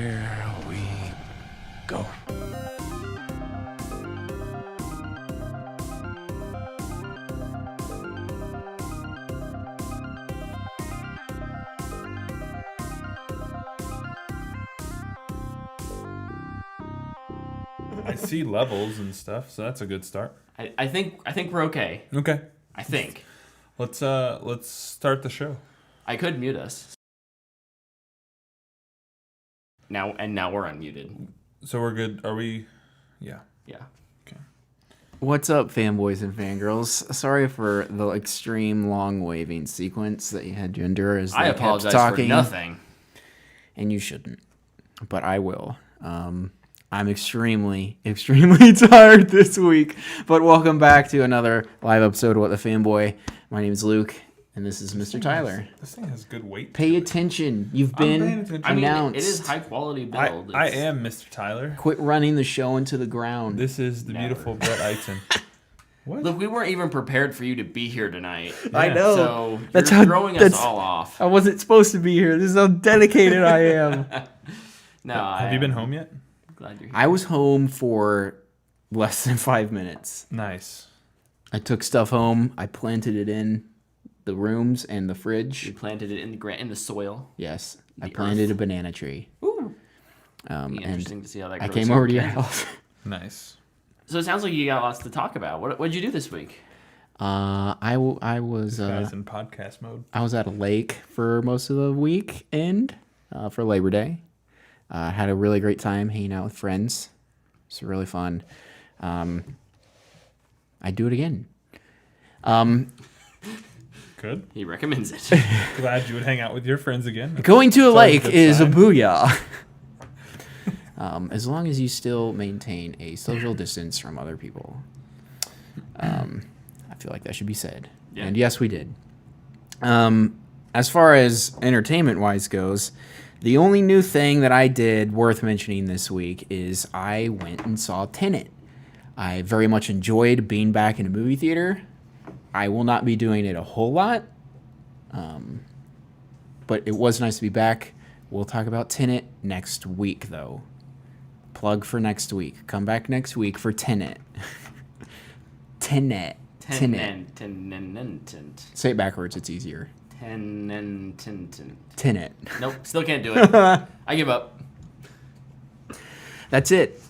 Here we go. I see levels and stuff, so that's a good start. I think we're okay. Okay. I think. Let's start the show. I could mute us. Now we're unmuted. So we're good. Are we? Yeah. Yeah. Okay. What's up, fanboys and fangirls? Sorry for the extreme long waving sequence that you had to endure as I they kept apologize talking. for nothing. And you shouldn't, but I will. I'm extremely, extremely tired this week, but welcome back to another live episode of What the Fanboy. My name is Luke, and this is Mr. Tyler. This thing has good weight. Pay attention. You've been announced. I mean, it is high quality build. I am Mr. Tyler. Quit running the show into the ground. This is the Never. beautiful Brett Eitzen. What? Look, we weren't even prepared for you to be here tonight. I know. So That's you're how- throwing us that's- all off. I wasn't supposed to be here. This is how dedicated I am. No, Have you been home yet? Glad you're here. I was home for less than 5 minutes. Nice. I took stuff home. I planted it in the rooms and the fridge. You planted it in the soil. Yes, I The planted earth. a banana tree. Ooh. Be And interesting to see how that I grows. came over to your house. Nice. So it sounds like you got lots to talk about. What'd you do this week? I was Guys in podcast mode. I was at a lake for most of the weekend for Labor Day. Had a really great time hanging out with friends. It's really fun. I'd do it again. Good. He recommends it. Glad you would hang out with your friends again. Going to a always a lake good is sign. a booyah. As long as you still maintain a social distance from other people. I feel like that should be said. Yeah. And yes, we did. As far as entertainment-wise goes, the only new thing that I did worth mentioning this week is I went and saw Tenet. I very much enjoyed being back in a movie theater. I will not be doing it a whole lot, but it was nice to be back. We'll talk about Tenet next week, though. Plug for next week. Come back next week for Tenet. Tenet. Tenet. Say it backwards. It's easier. Tenet. Nope, still can't do it. I give up. That's it.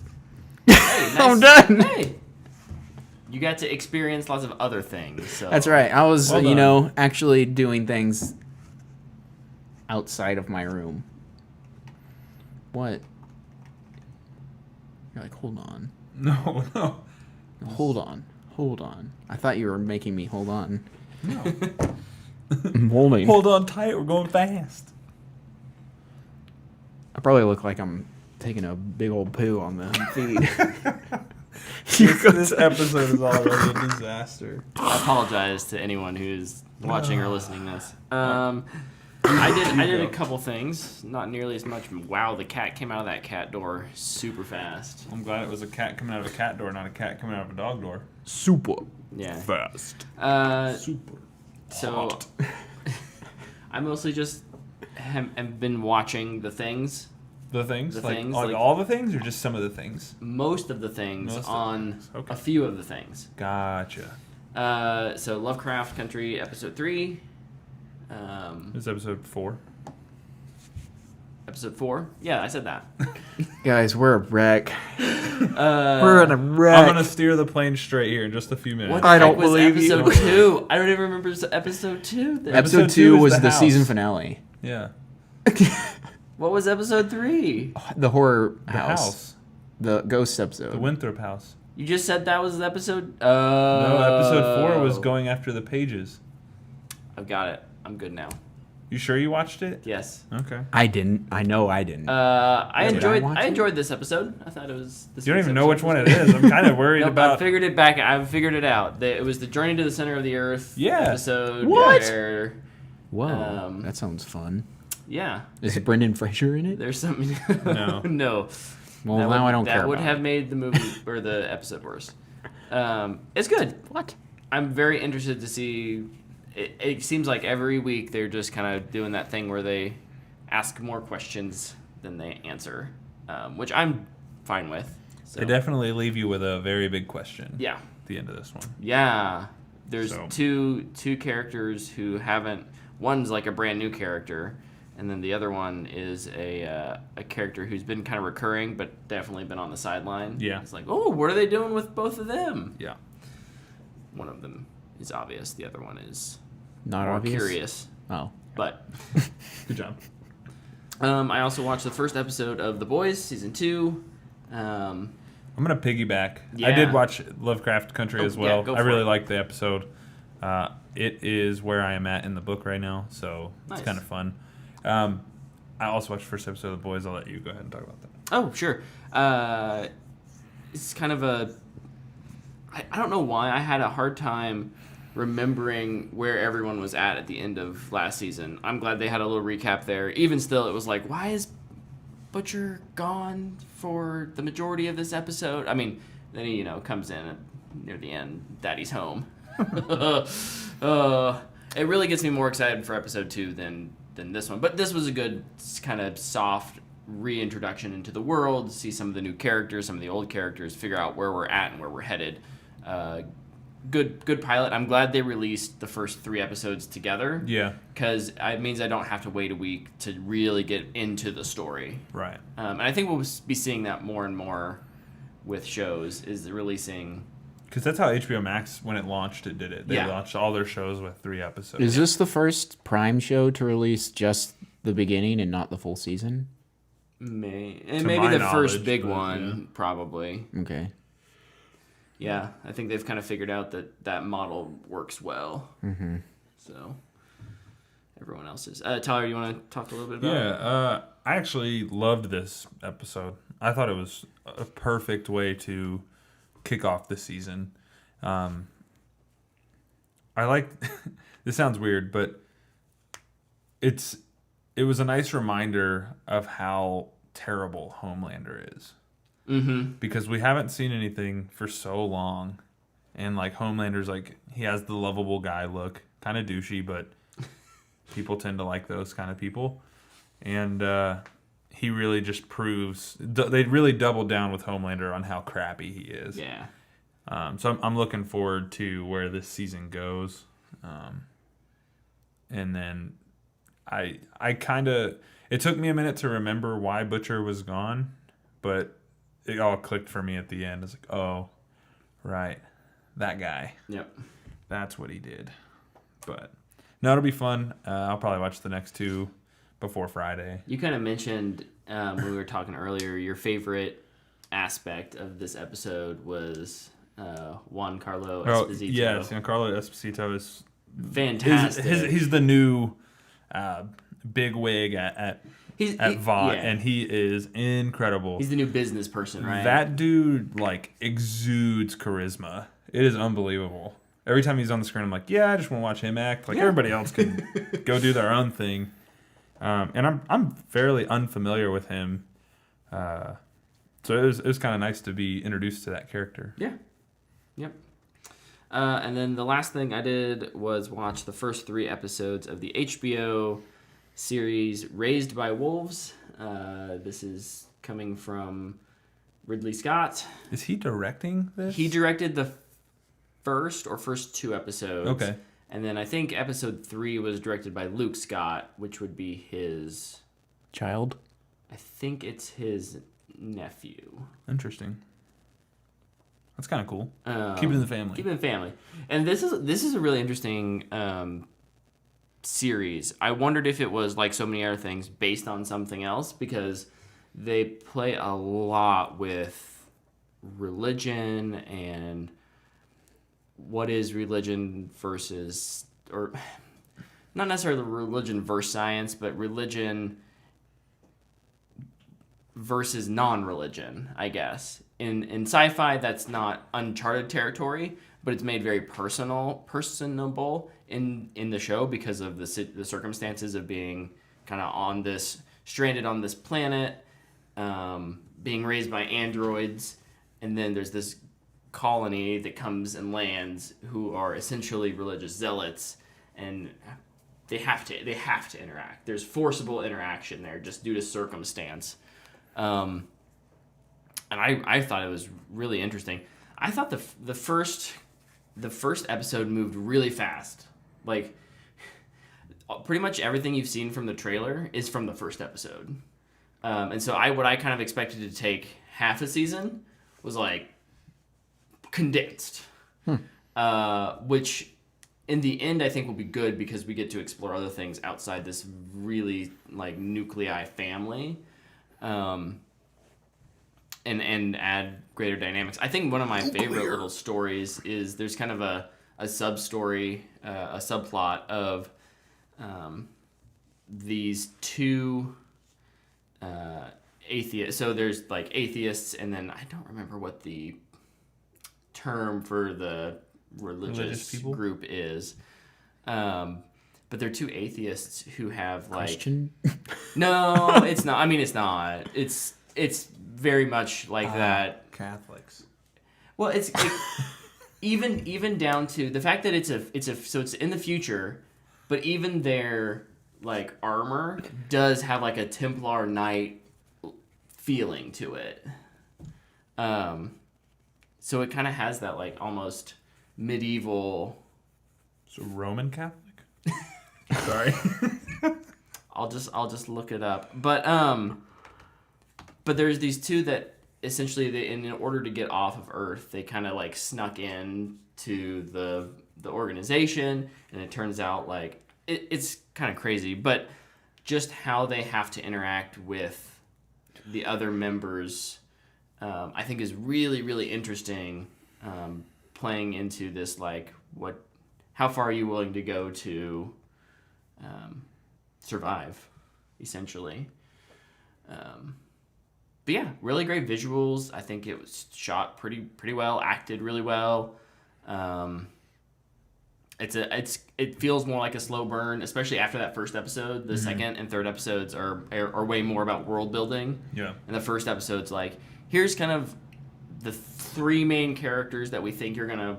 Hey, nice. I'm done. Hey, you got to experience lots of other things. So. That's right. I was, Well done. actually doing things outside of my room. What? You're like, hold on. No. Hold on. Hold on. I thought you were making me hold on. No. I'm holding. Hold on tight. We're going fast. I probably look like I'm taking a big old poo on the feed. This episode is already a disaster. I apologize to anyone who's watching or listening to this. I did a couple things, not nearly as much. Wow, the cat came out of that cat door super fast. I'm glad it was a cat coming out of a cat door, not a cat coming out of a dog door. Super Yeah. fast. Super. So hot. I mostly just have been watching the things, The things? The like, things, like like- all the things or just some of the things? most of the things Most of the on things, okay. a few of the things. Gotcha. So Lovecraft Country episode 3. This is episode 4. Episode 4? Yeah, I said that. Guys, we're a wreck. We're in a wreck. I'm going to steer the plane straight here in just a few minutes. What the I heck don't was believe you. episode 2? I don't even remember episode 2. then. Episode Episode 2 is was the the house. season finale. Yeah. What was episode 3? The horror The house. house. The ghost episode. The Winthrop house. You just said that was the episode? No, episode 4 was going after the pages. I've got it. I'm good now. You sure you watched it? Yes. Okay. I didn't. I know I didn't. I Did I enjoyed. watch I it? enjoyed this episode. I thought it was. This You don't week's even know episode which one was it is. I'm kind of worried Nope, I about... figured it back. I figured it out. It was the Journey to the Center of the Earth Yeah. episode. What? Where, Whoa, that sounds fun. yeah. Is Brendan Fraser in it? There's some. No. No. Well, That now would- I don't care That would about have it. made the movie or the episode worse. It's good. What? I'm very interested to see. It seems like every week they're just kind of doing that thing where they ask more questions than they answer, which I'm fine with. So, They definitely leave you with a very big question. yeah. At the end of this one. Yeah. There's So. two characters who haven't. One's like a brand new character, and then the other one is a character who's been kind of recurring, but definitely been on the sideline. Yeah. It's like, oh, what are they doing with both of them? Yeah. One of them is obvious. The other one is Not more obvious. curious. Oh. But Good job. I also watched the first episode of The Boys, season 2. I'm gonna piggyback. Yeah. I did watch Lovecraft Country as well. Yeah, go I for really it. liked the episode. It is where I am at in the book right now, so Nice. it's kind of fun. I also watched the first episode of The Boys. I'll let you go ahead and talk about that. Oh, sure. It's kind of a... I don't know why I had a hard time remembering where everyone was at the end of last season. I'm glad they had a little recap there. Even still, it was like, why is Butcher gone for the majority of this episode? I mean, then he, comes in near the end, Daddy's home. It really gets me more excited for episode 2 than this one. But this was a good kind of soft reintroduction into the world, see some of the new characters, some of the old characters, figure out where we're at and where we're headed. Good pilot. I'm glad they released the first 3 episodes together. Yeah. Because it means I don't have to wait a week to really get into the story. Right. And I think we'll be seeing that more and more with shows, is releasing... Because that's how HBO Max, when it launched, it did it. They Yeah. launched all their shows with 3 episodes. Is this the first Prime show to release just the beginning and not the full season? Maybe my the first knowledge, big but, one, yeah. probably. Okay. Yeah, I think they've kind of figured out that model works well. Mm-hmm. So, everyone else is. Tyler, you want to talk a little bit about it? Yeah, I actually loved this episode. I thought it was a perfect way to kick off the season. I like... This sounds weird, but it was a nice reminder of how terrible Homelander is. Mm-hmm. Because we haven't seen anything for so long. And, like, Homelander's, like, he has the lovable guy look. Kind of douchey, but people tend to like those kind of people. And he really just proves... They really doubled down with Homelander on how crappy he is. Yeah. So I'm looking forward to where this season goes. And then I kind of... It took me a minute to remember why Butcher was gone, but it all clicked for me at the end. It's like, oh, right, that guy. Yep. That's what he did. But no, it'll be fun. I'll probably watch the next 2 before Friday. You kind of mentioned when we were talking earlier, your favorite aspect of this episode was Juan Carlo Esposito. Yes, Carlo Esposito is Fantastic. He's the new big wig at Vought, yeah. and he is incredible. He's the new business person, right? That dude, like, exudes charisma. It is unbelievable. Every time he's on the screen, I'm like, yeah, I just want to watch him act. Like, everybody else can go do their own thing. And I'm fairly unfamiliar with him. So it was kind of nice to be introduced to that character. Yeah. Yep. And then the last thing I did was watch the first 3 episodes of the HBO series Raised by Wolves. This is coming from Ridley Scott. Is he directing this? He directed the first 2 episodes. Okay. And then I think episode 3 was directed by Luke Scott, which would be his... Child? I think it's his nephew. Interesting. That's kind of cool. Keep it in the family. Keep it in the family. And this is a really interesting series. I wondered if it was, like so many other things, based on something else, because they play a lot with religion and what is religion versus, or not necessarily religion versus science, but religion versus non-religion, I guess. In sci-fi, that's not uncharted territory, but it's made very personable in the show because of the circumstances of being kind of stranded on this planet, being raised by androids, and then there's this colony that comes and lands who are essentially religious zealots and they have to interact. There's forcible interaction there just due to circumstance. And I thought it was really interesting. I thought the first episode moved really fast. Like, pretty much everything you've seen from the trailer is from the first episode. And so what I kind of expected to take half a season was like condensed, which in the end I think will be good because we get to explore other things outside this really like nuclei family, and add greater dynamics. I think one of my favorite little stories is there's kind of a sub-story, a subplot of these two atheists. So there's like atheists, and then I don't remember what the term for the religious group is. But they're two atheists who have like Christian? No, it's not. I mean, it's not. It's very much like that. Catholics. Well, it's even down to the fact that it's in the future, but even their like armor does have like a Templar Knight feeling to it. So it kind of has that like almost medieval. So Roman Catholic. Sorry. I'll just look it up, but there's these two that essentially in order to get off of Earth, they kind of like snuck in to the organization, and it turns out like it's kind of crazy, but just how they have to interact with the other members, I think is really, really interesting, playing into this like how far are you willing to go to survive, essentially. But yeah, really great visuals. I think it was shot pretty well, acted really well. It feels more like a slow burn, especially after that first episode. The second and third episodes are way more about world building. Yeah. And the first episode's like, here's kind of the three main characters that we think you're gonna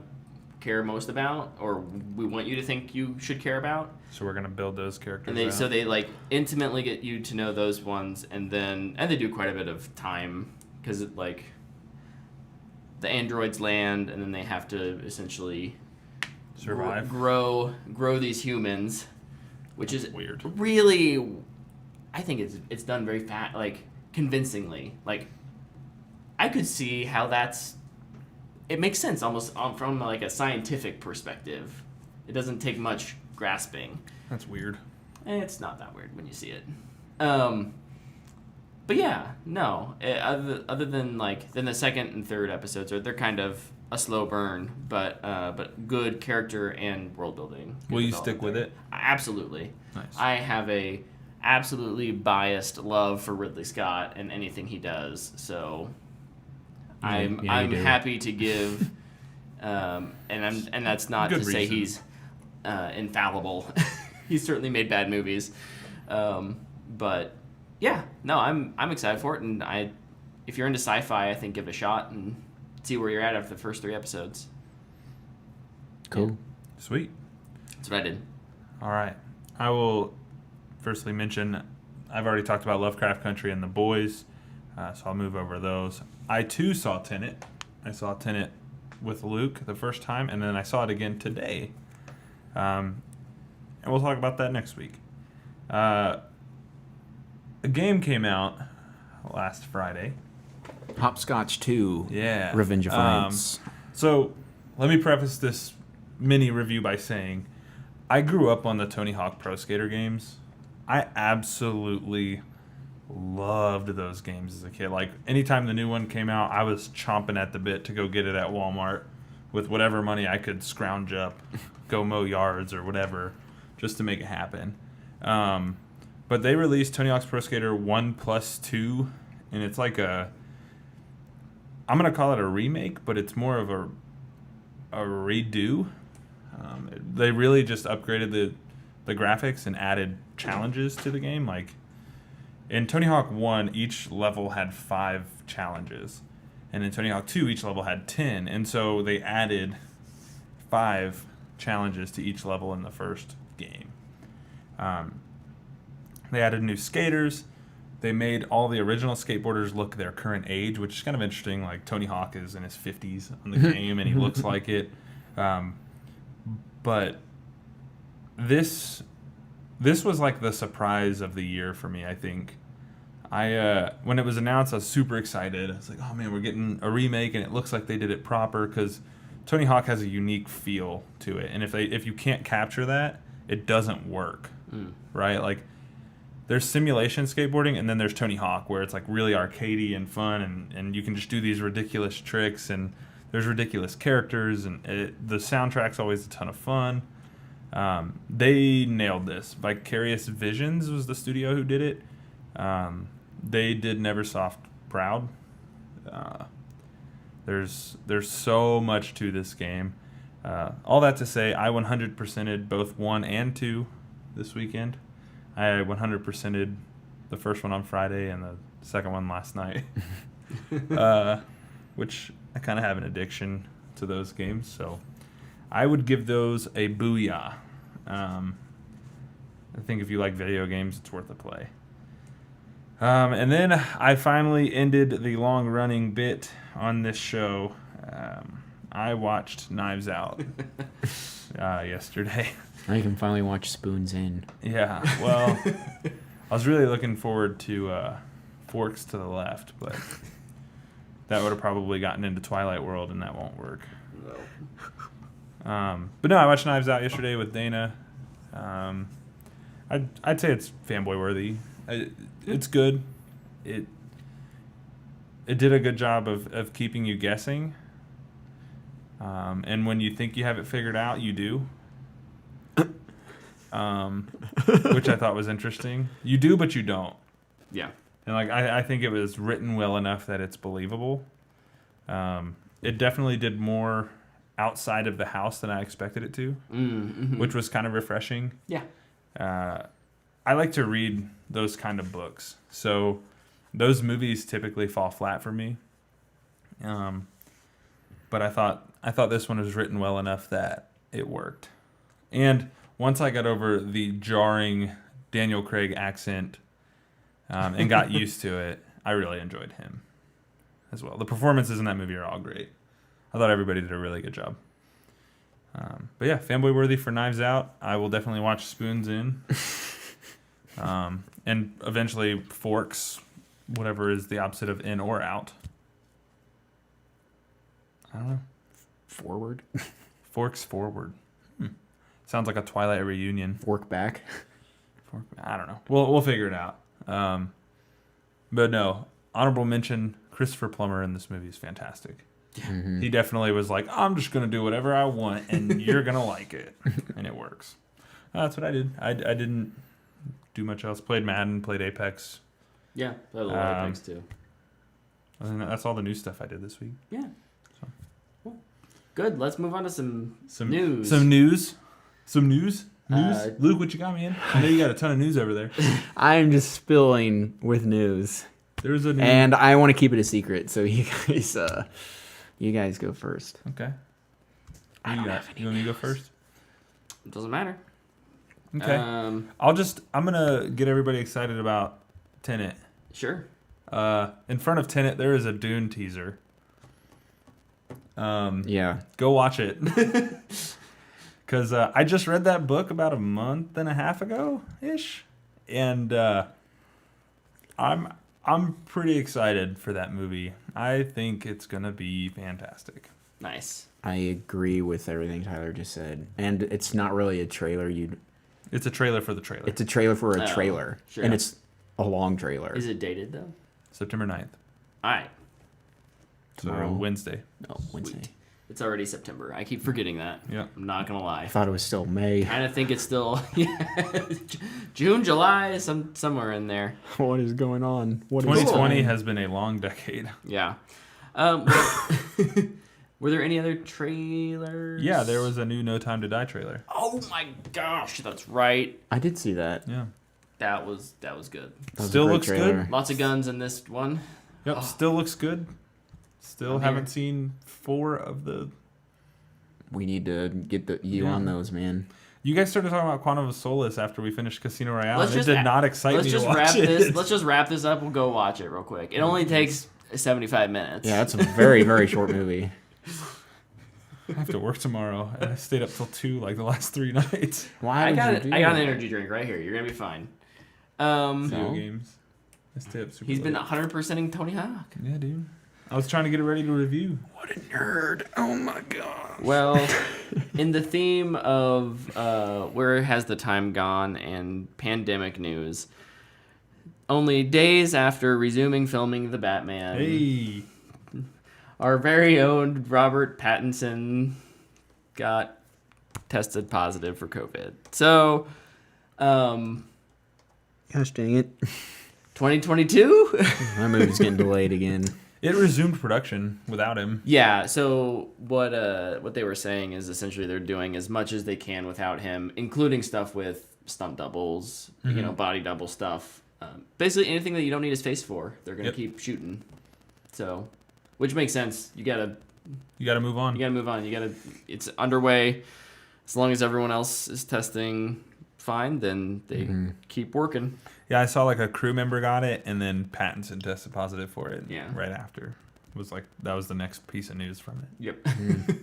care most about, or we want you to think you should care about. So we're gonna build those characters. And they like intimately get you to know those ones, and they do quite a bit of time because like the androids land, and then they have to essentially survive, grow these humans, which is weird. Really, I think it's done very like convincingly. Like I could see how it makes sense almost from like a scientific perspective. It doesn't take much grasping. That's weird. It's not that weird when you see it. But yeah, no. Other than then the second and third episodes they're kind of a slow burn, but good character and world building. Will you stick with it? Absolutely. Nice. I have a absolutely biased love for Ridley Scott and anything he does. So I'm happy to give, and that's not Good to say reason. he's infallible. He's certainly made bad movies, but yeah, no, I'm excited for it, and if you're into sci-fi, I think give it a shot and see where you're at after the first 3 episodes. Cool. Sweet. That's what I did. All right. I will firstly mention I've already talked about Lovecraft Country and The Boys, so I'll move over those. I too saw Tenet. I saw Tenet with Luke the first time, and then I saw it again today. And we'll talk about that next week. A game came out last Friday. Hopscotch 2. Yeah. Revenge of France. So let me preface this mini review by saying I grew up on the Tony Hawk Pro Skater games. I absolutely loved those games as a kid. Like anytime the new one came out, I was chomping at the bit to go get it at Walmart with whatever money I could scrounge up, go mow yards or whatever, just to make it happen. But they released Tony Hawk's Pro Skater 1+2, and it's like I'm going to call it a remake, but it's more of a redo. They really just upgraded the graphics and added challenges to the game. Like in Tony Hawk 1, each level had 5 challenges. And in Tony Hawk 2, each level had 10. And so they added 5 challenges to each level in the first game. They added new skaters. They made all the original skateboarders look their current age, which is kind of interesting. Like Tony Hawk is in his 50s on the game, and he looks like it. But this was like the surprise of the year for me, I think. When it was announced, I was super excited. I was like, oh man, we're getting a remake, and it looks like they did it proper, because Tony Hawk has a unique feel to it. And if you can't capture that, it doesn't work, right? Like, there's simulation skateboarding, and then there's Tony Hawk, where it's like really arcadey and fun, and you can just do these ridiculous tricks, and there's ridiculous characters, and the soundtrack's always a ton of fun. They nailed this. Vicarious Visions was the studio who did it. They did Neversoft Proud. There's so much to this game. All that to say, I 100%ed both 1 and 2 this weekend. I 100%ed the first one on Friday and the second one last night, which I kind of have an addiction to those games, so I would give those a booyah. I think if you like video games, it's worth a play. And then I finally ended the long-running bit on this show. I watched Knives Out yesterday. I can finally watch Spoons In. Yeah, well, I was really looking forward to Forks to the Left, but that would have probably gotten into Twilight World, and that won't work. No. But no, I watched Knives Out yesterday with Dana. I'd say it's fanboy worthy. It's good. It did a good job of keeping you guessing. And when you think you have it figured out, you do. Which I thought was interesting. You do, but you don't. Yeah. And like I think it was written well enough that it's believable. It definitely did more outside of the house than I expected it to, which was kind of refreshing. Yeah. I like to read those kind of books, so those movies typically fall flat for me. But I thought this one was written well enough that it worked. And once I got over the jarring Daniel Craig accent and got used to it, I really enjoyed him as well. The performances in that movie are all great. I thought everybody did a really good job. But yeah, fanboy worthy for Knives Out. I will definitely watch Spoons In. And eventually Forks, whatever is the opposite of in or out. I don't know. Forward. Forks forward. Sounds like a Twilight reunion. Fork back. I don't know. We'll figure it out. But no, honorable mention, Christopher Plummer in this movie is fantastic. Mm-hmm. He definitely was like, I'm just going to do whatever I want, and you're going to like it. And it works. That's what I did. I didn't do much else. Played Madden, played Apex. Yeah, played a little Apex too. I think that's all the new stuff I did this week. Yeah. Cool. Good. Let's move on to some news. Some news? News? Luke, what you got, man? I know you got a ton of news over there. I'm just spilling with news. There's a new... And I want to keep it a secret, so you guys go first. Okay. I don't have any You want me to go first? It doesn't matter. Okay. I'm gonna get everybody excited about Tenet. Sure. In front of Tenet, there is a Dune teaser. Yeah. Go watch it. Because I just read that book about a month and a half ago ish, and I'm pretty excited for that movie. I think it's gonna be fantastic. Nice. I agree with everything Tyler just said, and it's not really a trailer. It's a trailer for the trailer. It's a trailer for a trailer, sure. and it's a long trailer. Is it dated though? September 9th. All right. Tomorrow? So Wednesday. Oh, Wednesday. Sweet. It's already September. I keep forgetting that. Yeah. I'm not gonna lie. I thought it was still May. Kind of think it's still June, July, somewhere in there. What is going on? 2020 has been a long decade. Yeah. Were there any other trailers? Yeah, there was a new No Time to Die trailer. Oh my gosh, that's right. I did see that. Yeah. That was good. That was a Still great looks trailer. good. Lots of guns in this one. Yep, still looks good. Still I'm haven't here. seen 4 of the... We need to get you Yeah. on those, man. You guys started talking about Quantum of Solace after we finished Casino Royale. Let's It just did not excite me to watch wrap it. this. Let's just wrap this up. We'll go watch it real quick. It only takes 75 minutes. Yeah, that's a very, very short movie. I have to work tomorrow, and I stayed up till 2 like the last 3 nights. Why I would got you it. do I got an that? energy drink right here. You're gonna be fine. Video games. I stay up super He's been late. 100%ing Tony Hawk. Yeah, dude. I was trying to get it ready to review. What a nerd. Oh my god. Well, in the theme of where has the time gone and pandemic news, only days after resuming filming The Batman, Hey. our very own Robert Pattinson got tested positive for COVID. So, Gosh dang it. 2022? My movie's getting delayed again. It resumed production without him. Yeah, so what they were saying is essentially they're doing as much as they can without him, including stuff with stunt doubles, body double stuff. Basically anything that you don't need his face for, they're gonna keep shooting. So, which makes sense. You gotta move on. move on. It's underway. As long as everyone else is testing fine, then they keep working. Yeah, I saw like a crew member got it, and then Pattinson tested positive for it. Yeah. Right after. It was like that was the next piece of news from it.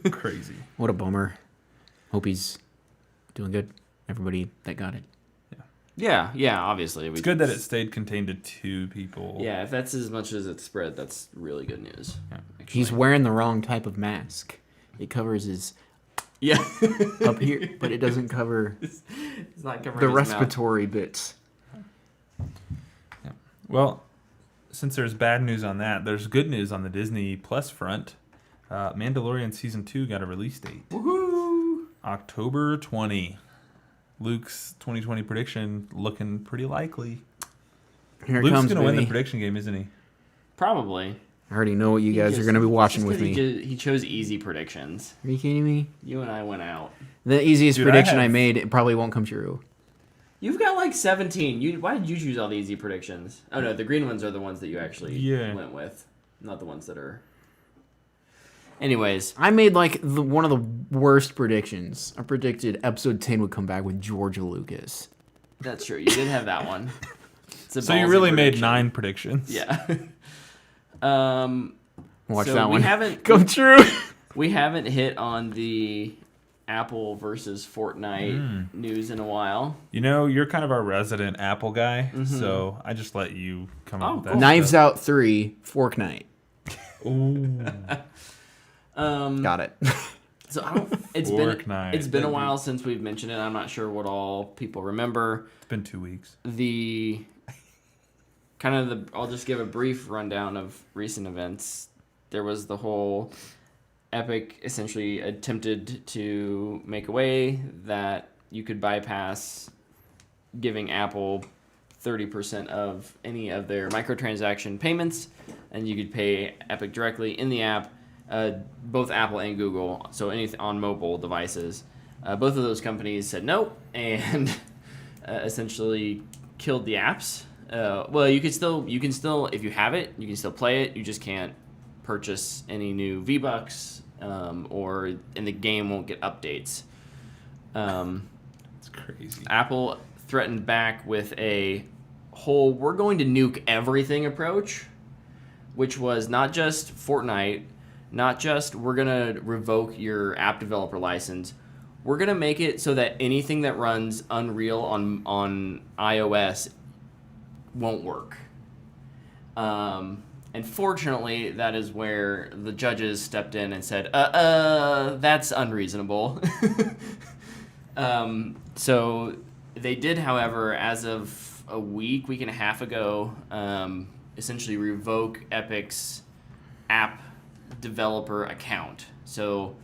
Yep. Crazy. What a bummer. Hope he's doing good. Everybody that got it. Yeah, obviously. It's good that it stayed contained to 2 people. Yeah, if that's as much as it's spread, that's really good news. Yeah. Actually. He's wearing the wrong type of mask. It covers his Yeah. up here, but it doesn't cover It's not covering the his mouth. respiratory bits. Yeah. Well, since there's bad news on that, there's good news on the Disney Plus front. Mandalorian Season 2 got a release date. Woohoo! October 20. Luke's 2020 prediction looking pretty likely. Here it Luke's comes, going to win the baby. prediction game, isn't he? Probably. I already know what you guys are going to be watching with me. He chose easy predictions. Are you kidding me? You and I went out. The easiest Dude, prediction I I have- made, it probably won't come true. You've got like 17. Why did you choose all the easy predictions? Oh no, the green ones are the ones that you actually went with, not the ones that are. Anyways, I made like one of the worst predictions. I predicted episode 10 would come back with Georgia Lucas. that's true. You did have that one. It's a So you ballsy really made prediction. 9 predictions. Yeah. Watch So that we one haven't- come true. We haven't hit on the Apple versus Fortnite news in a while. You know, you're kind of our resident Apple guy, so I just let you come up with that. cool. Knives stuff. Out 3, Fork Night. Ooh. Got it. So I don't. It's Fortnite, been a baby. while since we've mentioned it. I'm not sure what all people remember. It's been 2 weeks. The kind of the. I'll just give a brief rundown of recent events. There was the whole Epic essentially attempted to make a way that you could bypass giving Apple 30% of any of their microtransaction payments, and you could pay Epic directly in the app, both Apple and Google, so anything on mobile devices. Both of those companies said no, and essentially killed the apps. Well, you can still, if you have it, you can still play it. You just can't purchase any new V-Bucks, and the game won't get updates. It's crazy. Apple threatened back with a whole "we're going to nuke everything" approach, which was not just Fortnite, not just we're gonna revoke your app developer license. We're gonna make it so that anything that runs Unreal on iOS won't work. And fortunately, that is where the judges stepped in and said, that's unreasonable. So they did, however, as of a week and a half ago, essentially revoke Epic's app developer account. So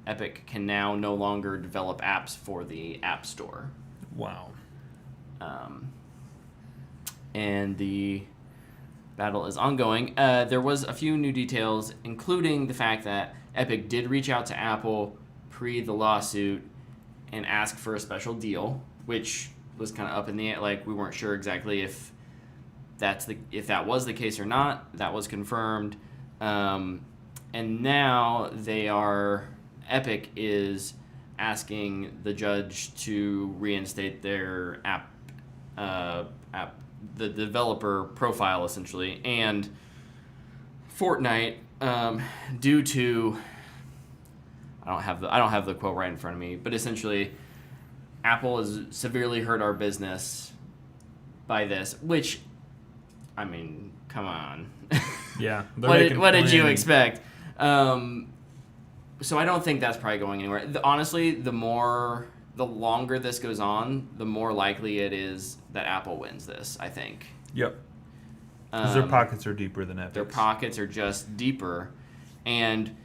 Epic can now no longer develop apps for the App Store. Wow. And the battle is ongoing. There was a few new details, including the fact that Epic did reach out to Apple pre the lawsuit and ask for a special deal, which was kind of up in the air. Like, we weren't sure exactly if that was the case or not. That was confirmed. And now Epic is asking the judge to reinstate their the developer profile essentially, and Fortnite, due to I don't have the quote right in front of me, but essentially, Apple has severely hurt our business by this. Which, I mean, come on. Yeah. What did you expect? So I don't think that's probably going anywhere. Honestly, the longer this goes on, the more likely it is that Apple wins this, I think. Yep. Because their pockets are deeper than Epic's. Their pockets are just deeper. And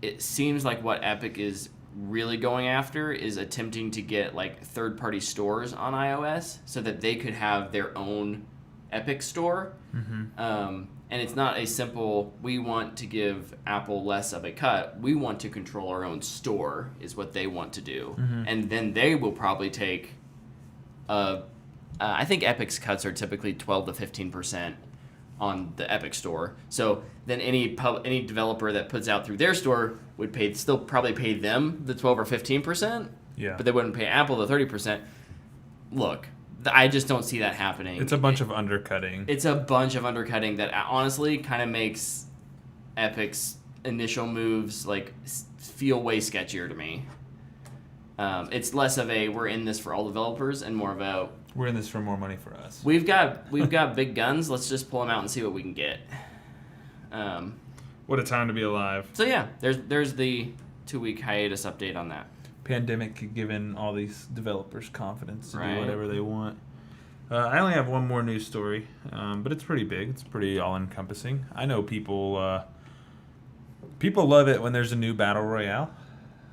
it seems like what Epic is really going after is attempting to get like third-party stores on iOS so that they could have their own Epic store. Mm-hmm. And it's not a simple, we want to give Apple less of a cut. We want to control our own store is what they want to do. Mm-hmm. And then they will probably take, I think Epic's cuts are typically 12 to 15% on the Epic store. So then any developer that puts out through their store would still probably pay them the 12 or 15%. Yeah. But they wouldn't pay Apple the 30%. Look, I just don't see that happening. It's a bunch of undercutting. It's a bunch of undercutting that honestly kind of makes Epic's initial moves like feel way sketchier to me. It's less of a we're in this for all developers and more of a we're in this for more money for us. We've got big guns. Let's just pull them out and see what we can get. What a time to be alive. So yeah, there's the 2-week hiatus update on that. Pandemic given all these developers confidence to do whatever they want. I only have one more news story, but it's pretty big. It's pretty all-encompassing. I know people love it when there's a new battle royale.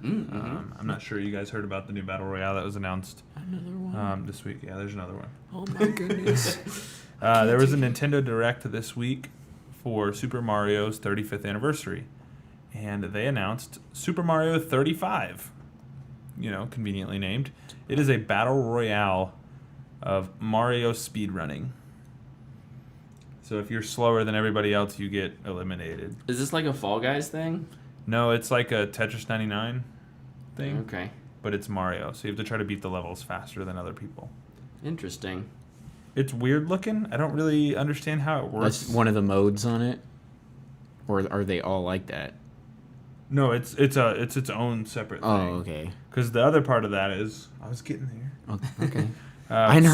Mm-hmm. I'm not sure you guys heard about the new battle royale that was announced this week. Yeah, there's another one. Oh my goodness. There was a Nintendo Direct this week for Super Mario's 35th anniversary, and they announced Super Mario 35. Conveniently named. It is a battle royale of Mario speedrunning. So if you're slower than everybody else, you get eliminated. Is this like a Fall Guys thing? No, it's like a Tetris 99 thing. Okay. But it's Mario, so you have to try to beat the levels faster than other people. Interesting. It's weird looking. I don't really understand how it works. That's one of the modes on it? Or are they all like that? No, it's its own separate thing. Oh, okay. Because the other part of that is I was getting there. Oh, okay. I hadn't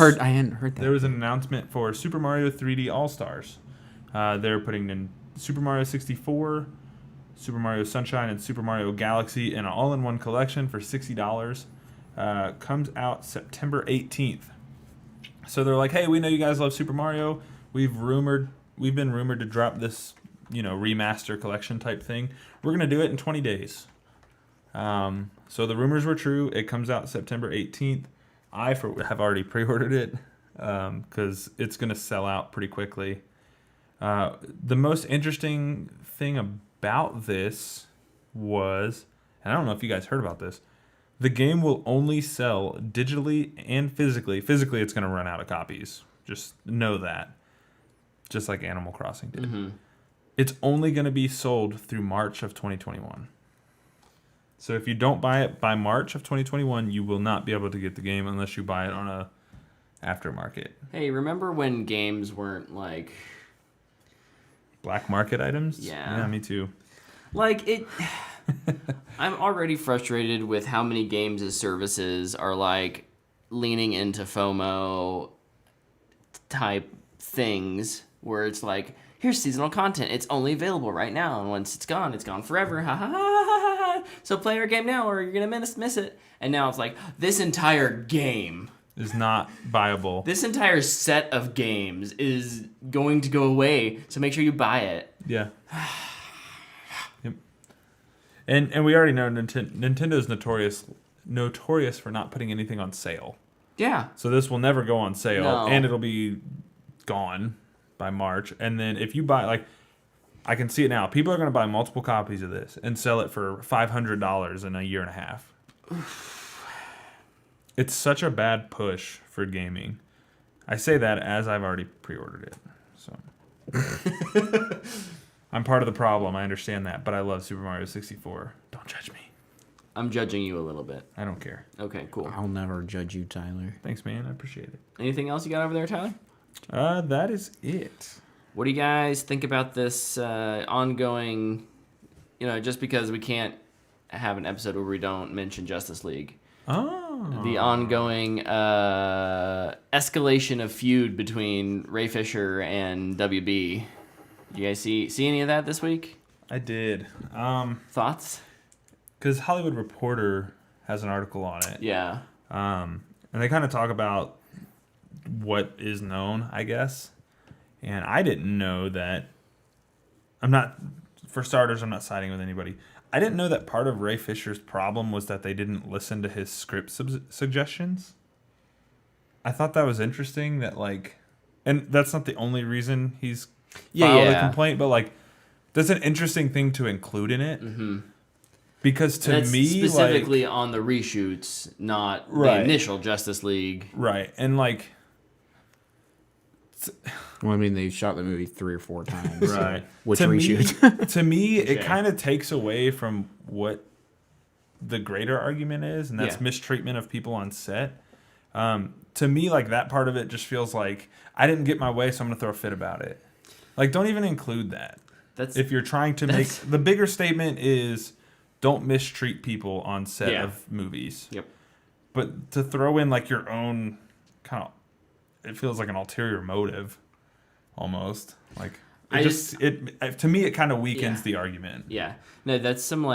heard that. There was an announcement for Super Mario 3D All Stars. They're putting in Super Mario 64, Super Mario Sunshine, and Super Mario Galaxy in an all-in-one collection for $60. Comes out September 18th. So they're like, hey, we know you guys love Super Mario. We've been rumored to drop this, remaster collection type thing. We're gonna do it in 20 days. So the rumors were true. It comes out September 18th. I have already pre-ordered it because it's going to sell out pretty quickly. The most interesting thing about this was, and I don't know if you guys heard about this, the game will only sell digitally and physically. Physically, it's going to run out of copies. Just know that. Just like Animal Crossing did. Mm-hmm. It's only going to be sold through March of 2021. So if you don't buy it by March of 2021, you will not be able to get the game unless you buy it on a aftermarket. Hey, remember when games weren't like black market items? Yeah, me too. Like it I'm already frustrated with how many games as services are like leaning into FOMO type things where it's like, here's seasonal content. It's only available right now, and once it's gone forever. Ha ha ha ha ha. So play our game now, or you're gonna miss it. And now it's like this entire game is not buyable. This entire set of games is going to go away. So make sure you buy it. Yeah. Yep. And we already know Nintendo's notorious for not putting anything on sale. Yeah. So this will never go on sale, No. and it'll be gone by March. And then if you buy, I can see it now. People are going to buy multiple copies of this and sell it for $500 in a year and a half. It's such a bad push for gaming. I say that as I've already pre-ordered it. So I'm part of the problem. I understand that, but I love Super Mario 64. Don't judge me. I'm judging you a little bit. I don't care. Okay, cool. I'll never judge you, Tyler. Thanks, man. I appreciate it. Anything else you got over there, Tyler? That is it. What do you guys think about this ongoing, just because we can't have an episode where we don't mention Justice League. Oh. The ongoing escalation of feud between Ray Fisher and WB. You guys see any of that this week? I did. Thoughts? Because Hollywood Reporter has an article on it. Yeah. And they kind of talk about what is known, I guess. And I didn't know that. For starters, I'm not siding with anybody. I didn't know that part of Ray Fisher's problem was that they didn't listen to his script suggestions. I thought that was interesting that, and that's not the only reason he's filed a complaint, but, that's an interesting thing to include in it. Mm-hmm. Because to me, specifically on the reshoots, not the initial Justice League. Right. And, well, I mean, they shot the movie 3 or 4 times. Right. So which reshoot? To me, it kind of takes away from what the greater argument is, and that's mistreatment of people on set. To me, that part of it just feels like I didn't get my way, so I'm going to throw a fit about it. Don't even include that. If you're trying to make... The bigger statement is don't mistreat people on set of movies. Yep. But to throw in, your own kind of... It feels like an ulterior motive, almost. To me, it kind of weakens the argument. Yeah. No, that's some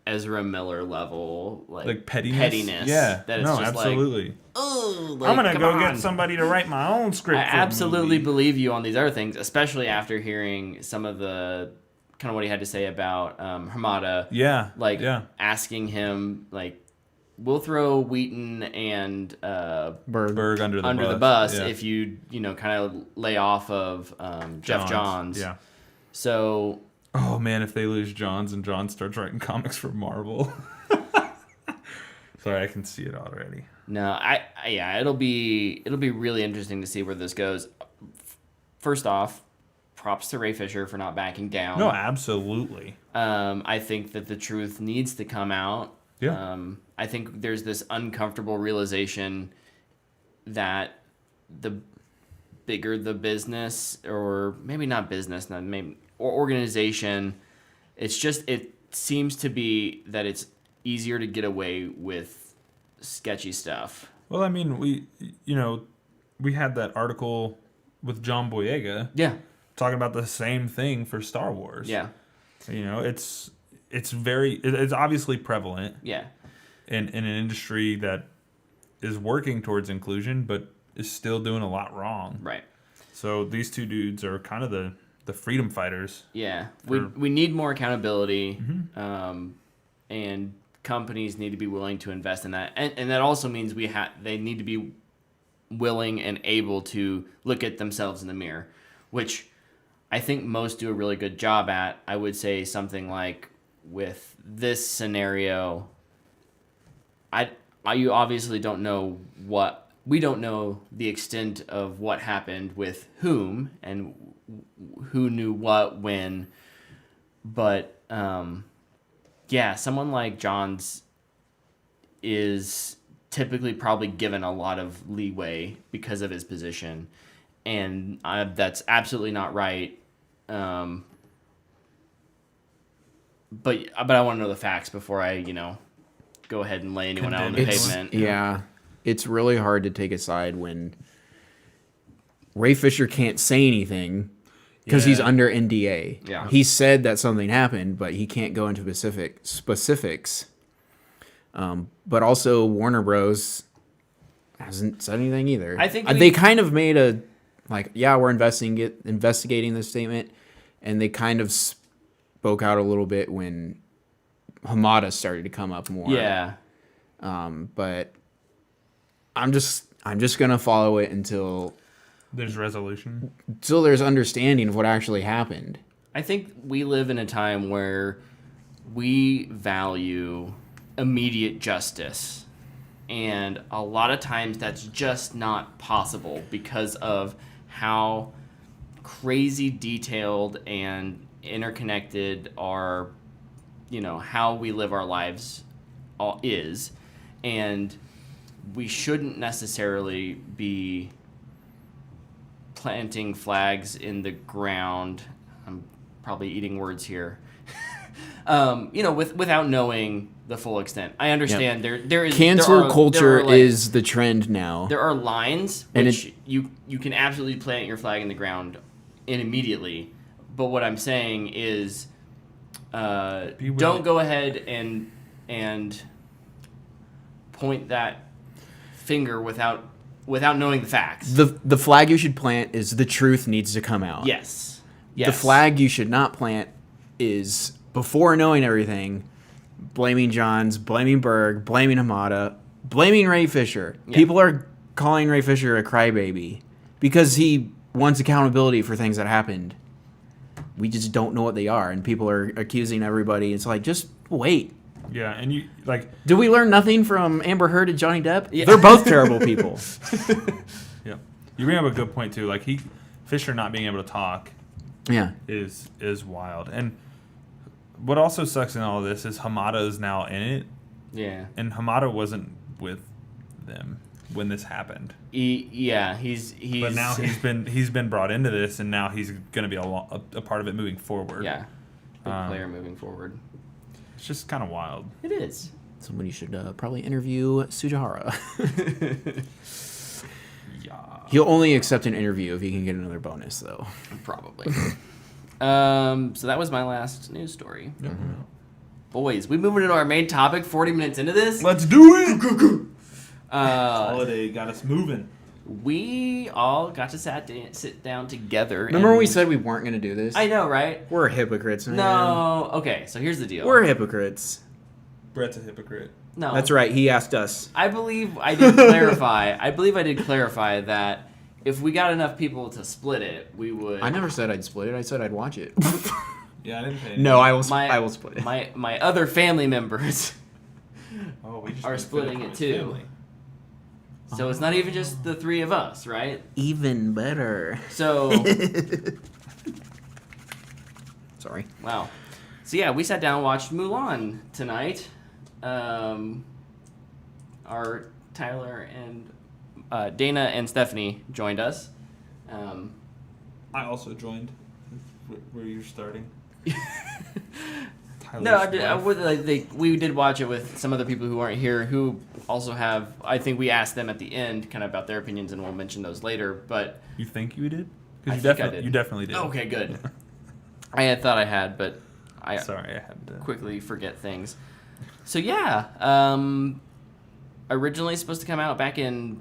Ezra Miller level pettiness. Yeah. That it's just absolutely. I'm gonna go get somebody to write my own script. I absolutely believe you on these other things, especially after hearing some of the kind of what he had to say about Hamada. Yeah. Asking him we'll throw Wheaton and Berg under the bus if you kind of lay off of Jeff Johns. Yeah. So. Oh man, if they lose Johns and John starts writing comics for Marvel. Sorry, I can see it already. No, it'll be really interesting to see where this goes. First off, props to Ray Fisher for not backing down. No, absolutely. I think that the truth needs to come out. Yeah. I think there's this uncomfortable realization that the bigger the business, or maybe not business, or organization, it seems to be that it's easier to get away with sketchy stuff. Well, I mean, we had that article with John Boyega. Yeah. Talking about the same thing for Star Wars. Yeah. It's obviously prevalent. Yeah. In an industry that is working towards inclusion, but is still doing a lot wrong. Right. So these two dudes are kind of the freedom fighters. Yeah. We need more accountability, and companies need to be willing to invest in that. And that also means they need to be willing and able to look at themselves in the mirror, which I think most do a really good job at. I would say something like with this scenario, you obviously don't know we don't know the extent of what happened with whom and who knew what when, but someone like Johns is typically probably given a lot of leeway because of his position, and that's absolutely not right. But I want to know the facts before I go ahead and lay anyone out on the pavement. Yeah, it's really hard to take a side when Ray Fisher can't say anything because he's under NDA. Yeah. He said that something happened, but he can't go into specifics. But also Warner Bros. Hasn't said anything either. I think they kind of made we're investigating this statement, and they kind of spoke out a little bit when Hamada started to come up more. Yeah. But I'm just gonna follow it until there's resolution. Until there's understanding of what actually happened. I think we live in a time where we value immediate justice. And a lot of times that's just not possible because of how crazy detailed and interconnected our, how we live our lives is, and we shouldn't necessarily be planting flags in the ground. I'm probably eating words here. Without knowing the full extent. I understand there is cancel culture is the trend now. There are lines And which you can absolutely plant your flag in the ground immediately. But what I'm saying is, don't go ahead and point that finger without knowing the facts. The flag you should plant is the truth needs to come out. Yes. The flag you should not plant is before knowing everything, blaming Johns, blaming Berg, blaming Hamada, blaming Ray Fisher. Yeah. People are calling Ray Fisher a crybaby because he wants accountability for things that happened. We just don't know what they are, and people are accusing everybody. It's like, just wait. Yeah, and you like. Did we learn nothing from Amber Heard and Johnny Depp? Yeah. They're both terrible people. Yeah, you bring up a good point too. Like Fisher not being able to talk. Yeah, is wild. And what also sucks in all of this is Hamada is now in it. Yeah. And Hamada wasn't with them when this happened. He's. But now he's been brought into this, and now he's going to be a part of it moving forward. Yeah. Big player moving forward. It's just kind of wild. It is. somebody should probably interview Sujihara. Yeah. He'll only accept an interview if he can get another bonus, though. Probably. So that was my last news story. Mm-hmm. Boys, we moving into our main topic 40 minutes into this. Let's do it! Holiday got us moving. We all got to sit down together. Remember when we said we weren't going to do this? I know, right? We're hypocrites, man. No. Okay, so here's the deal. We're hypocrites. Brett's a hypocrite. No. That's right. He asked us. I believe I did clarify that if we got enough people to split it, we would. I never said I'd split it. I said I'd watch it. Yeah, I didn't pay. No, I will split it. My other family members we just are splitting it too. Family. So it's not even just the three of us, right? Even better. So, Sorry. wow. So yeah, we sat down and watched Mulan tonight. Our Tyler and Dana and Stephanie joined us. I also joined. Where you're starting. We did watch it with some other people who aren't here who also have. I think we asked them at the end kind of about their opinions, and we'll mention those later. But You think you did? I You think I did. You definitely did. Okay, good. I had thought I had, but I Sorry, I had to quickly forget things. So yeah, originally supposed to come out back in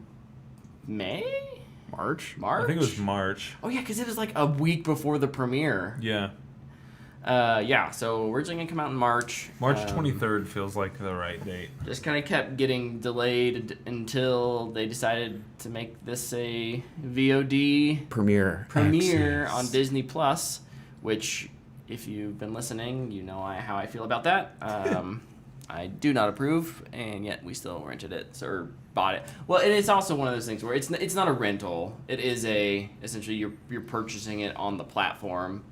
May. March? I think it was March. Oh yeah, because it was like a week before the premiere. Yeah. So originally gonna come out in March. March 23rd feels like the right date. Just kind of kept getting delayed until they decided to make this a VOD Premiere on access. Disney Plus, which, if you've been listening, you know how I feel about that. I do not approve, and yet we still rented it or bought it. Well, and it's also one of those things where it's not a rental. It is essentially you're purchasing it on the platform.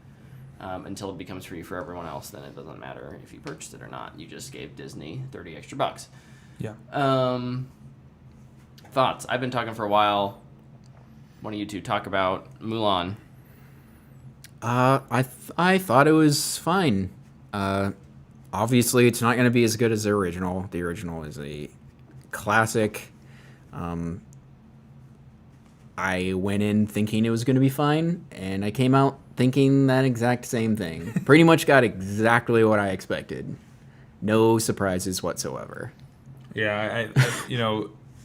Until it becomes free for everyone else, then it doesn't matter if you purchased it or not. You just gave Disney $30 extra. Yeah. Thoughts? I've been talking for a while. One of you two talk about Mulan. I thought it was fine. Obviously, it's not going to be as good as the original. The original is a classic. I went in thinking it was going to be fine, and I came out thinking that exact same thing. Pretty much got exactly what I expected. No surprises whatsoever. Yeah,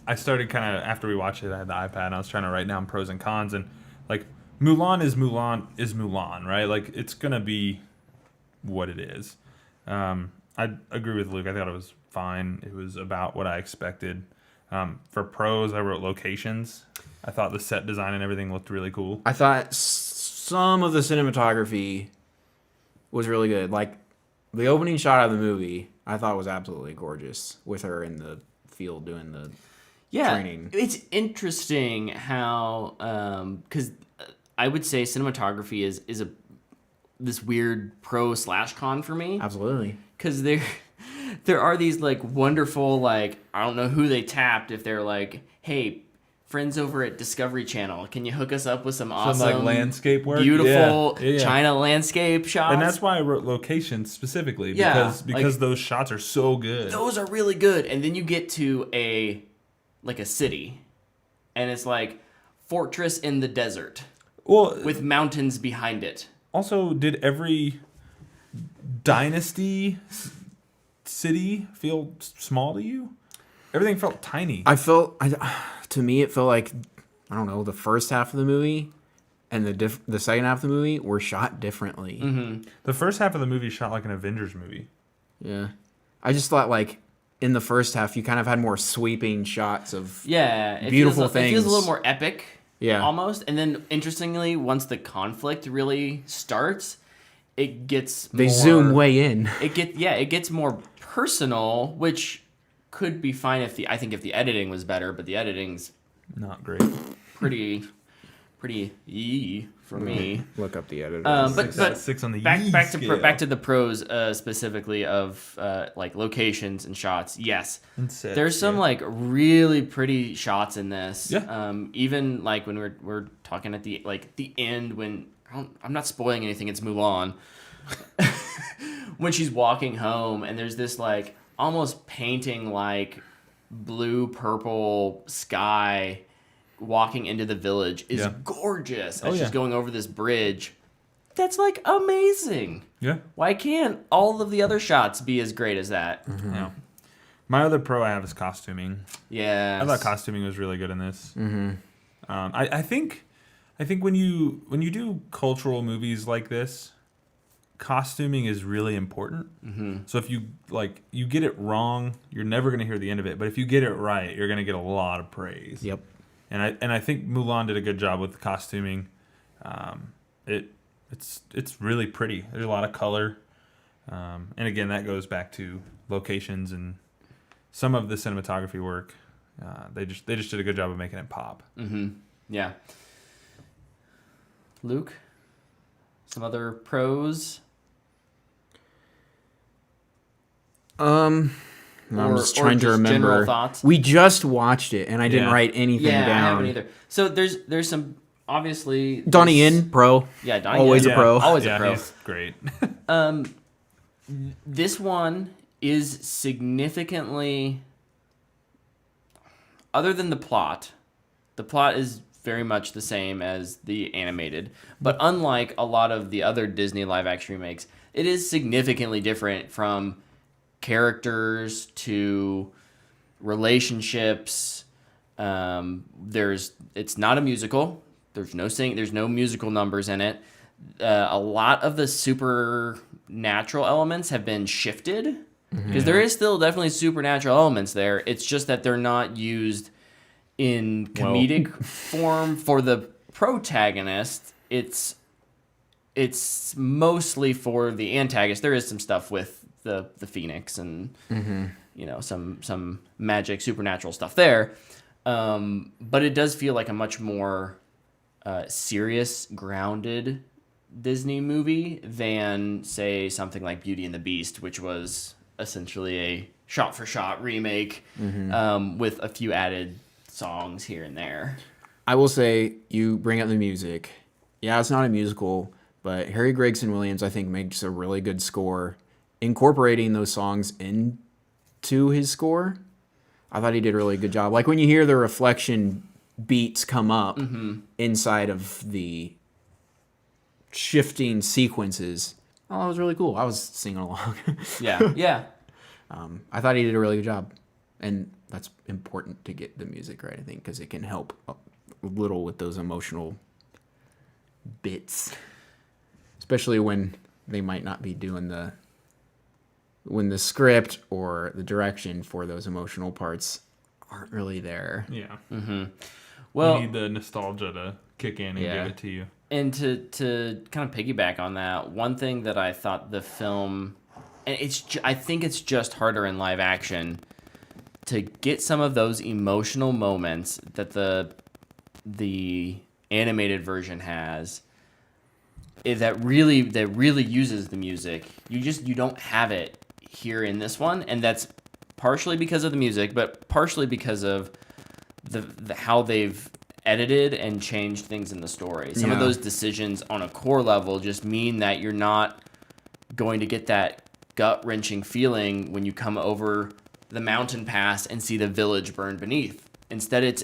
I started kind of, after we watched it, I had the iPad, and I was trying to write down pros and cons, and, like, Mulan is Mulan, right? Like, it's going to be what it is. I agree with Luke. I thought it was fine. It was about what I expected. For pros, I wrote locations. I thought the set design and everything looked really cool. I thought some of the cinematography was really good. Like, the opening shot of the movie, I thought was absolutely gorgeous with her in the field doing the training. It's interesting how, because I would say cinematography is this weird pro/con for me. Absolutely. Because there are these like wonderful, like, I don't know who they tapped, if they're like, hey, friends over at Discovery Channel, can you hook us up with some awesome like landscape work, beautiful Yeah. China landscape shots? And that's why I wrote locations specifically, Yeah, because like, those shots are so good. those are really good. And then you get to a city, and it's like fortress in the desert Well, with mountains behind it. also, did every dynasty city feel small to you? Everything felt tiny. To me, it felt like, I don't know, the first half of the movie and the second half of the movie were shot differently. Mm-hmm. The first half of the movie shot like an Avengers movie. Yeah. I just thought, like, in the first half, you kind of had more sweeping shots of beautiful things. It feels a little more epic, Yeah. almost. And then, interestingly, once the conflict really starts, it gets They more, zoom way in. It gets more personal, which could be fine if the editing was better, but the editing's Not great. pretty yee for me. Look up the editor. But Six on the back yee back scale. to the pros specifically of like locations and shots. Yes, And sets, there's some yeah. like really pretty shots in this. Yeah. Even like when we're talking at the end when I'm not spoiling anything. It's Mulan. When she's walking home and there's this like almost painting like blue purple sky walking into the village is Yeah. gorgeous as Oh, she's yeah. going over this bridge. That's like amazing. Yeah. Why can't all of the other shots be as great as that? Yeah. My other pro I have is costuming. Yeah. I thought costuming was really good in this. Mm-hmm. I think when you do cultural movies like this, costuming is really important. Mm-hmm. So if you get it wrong, you're never going to hear the end of it. But if you get it right, you're going to get a lot of praise. Yep. And I think Mulan did a good job with the costuming. It's really pretty. There's a lot of color. And again, that goes back to locations and some of the cinematography work. They just did a good job of making it pop. Mm-hmm. Yeah. Luke, some other pros. I'm just trying to just remember. general thoughts? We just watched it, and I didn't Yeah. write anything Yeah, down. I haven't either. So there's some obviously Donnie there's- Yen, pro. Yeah, Donnie Always Yen. a pro. Always Yeah, a pro. he's great. This one is significantly, other than the plot is very much the same as the animated, but unlike a lot of the other Disney live action remakes, it is significantly different from characters to relationships. It's not a musical. There's no musical numbers in it. A lot of the supernatural elements have been shifted because there is still definitely supernatural elements there. It's just that they're not used in comedic form for the protagonist. It's mostly for the antagonist. There is some stuff with the Phoenix and some magic supernatural stuff there, but it does feel like a much more serious, grounded Disney movie than, say, something like Beauty and the Beast, which was essentially a shot-for-shot remake with a few added songs here and there. I will say, you bring up the music. Yeah, it's not a musical, but Harry Gregson Williams, I think, makes a really good score. Incorporating those songs into his score, I thought he did a really good job. Like when you hear the reflection beats come up inside of the shifting sequences. Oh, that was really cool. I was singing along. Yeah. I thought he did a really good job. And that's important to get the music right, I think, because it can help a little with those emotional bits. Especially when they might not be doing when the script or the direction for those emotional parts aren't really there. Yeah. Well, you need the nostalgia to kick in and give it to you. And to kind of piggyback on that, one thing that I thought the film, and I think it's just harder in live action to get some of those emotional moments that the animated version has, that really uses the music. You don't have it here in this one, and that's partially because of the music, but partially because of the how they've edited and changed things in the story. Some of those decisions on a core level just mean that you're not going to get that gut-wrenching feeling when you come over the mountain pass and see the village burned beneath. Instead,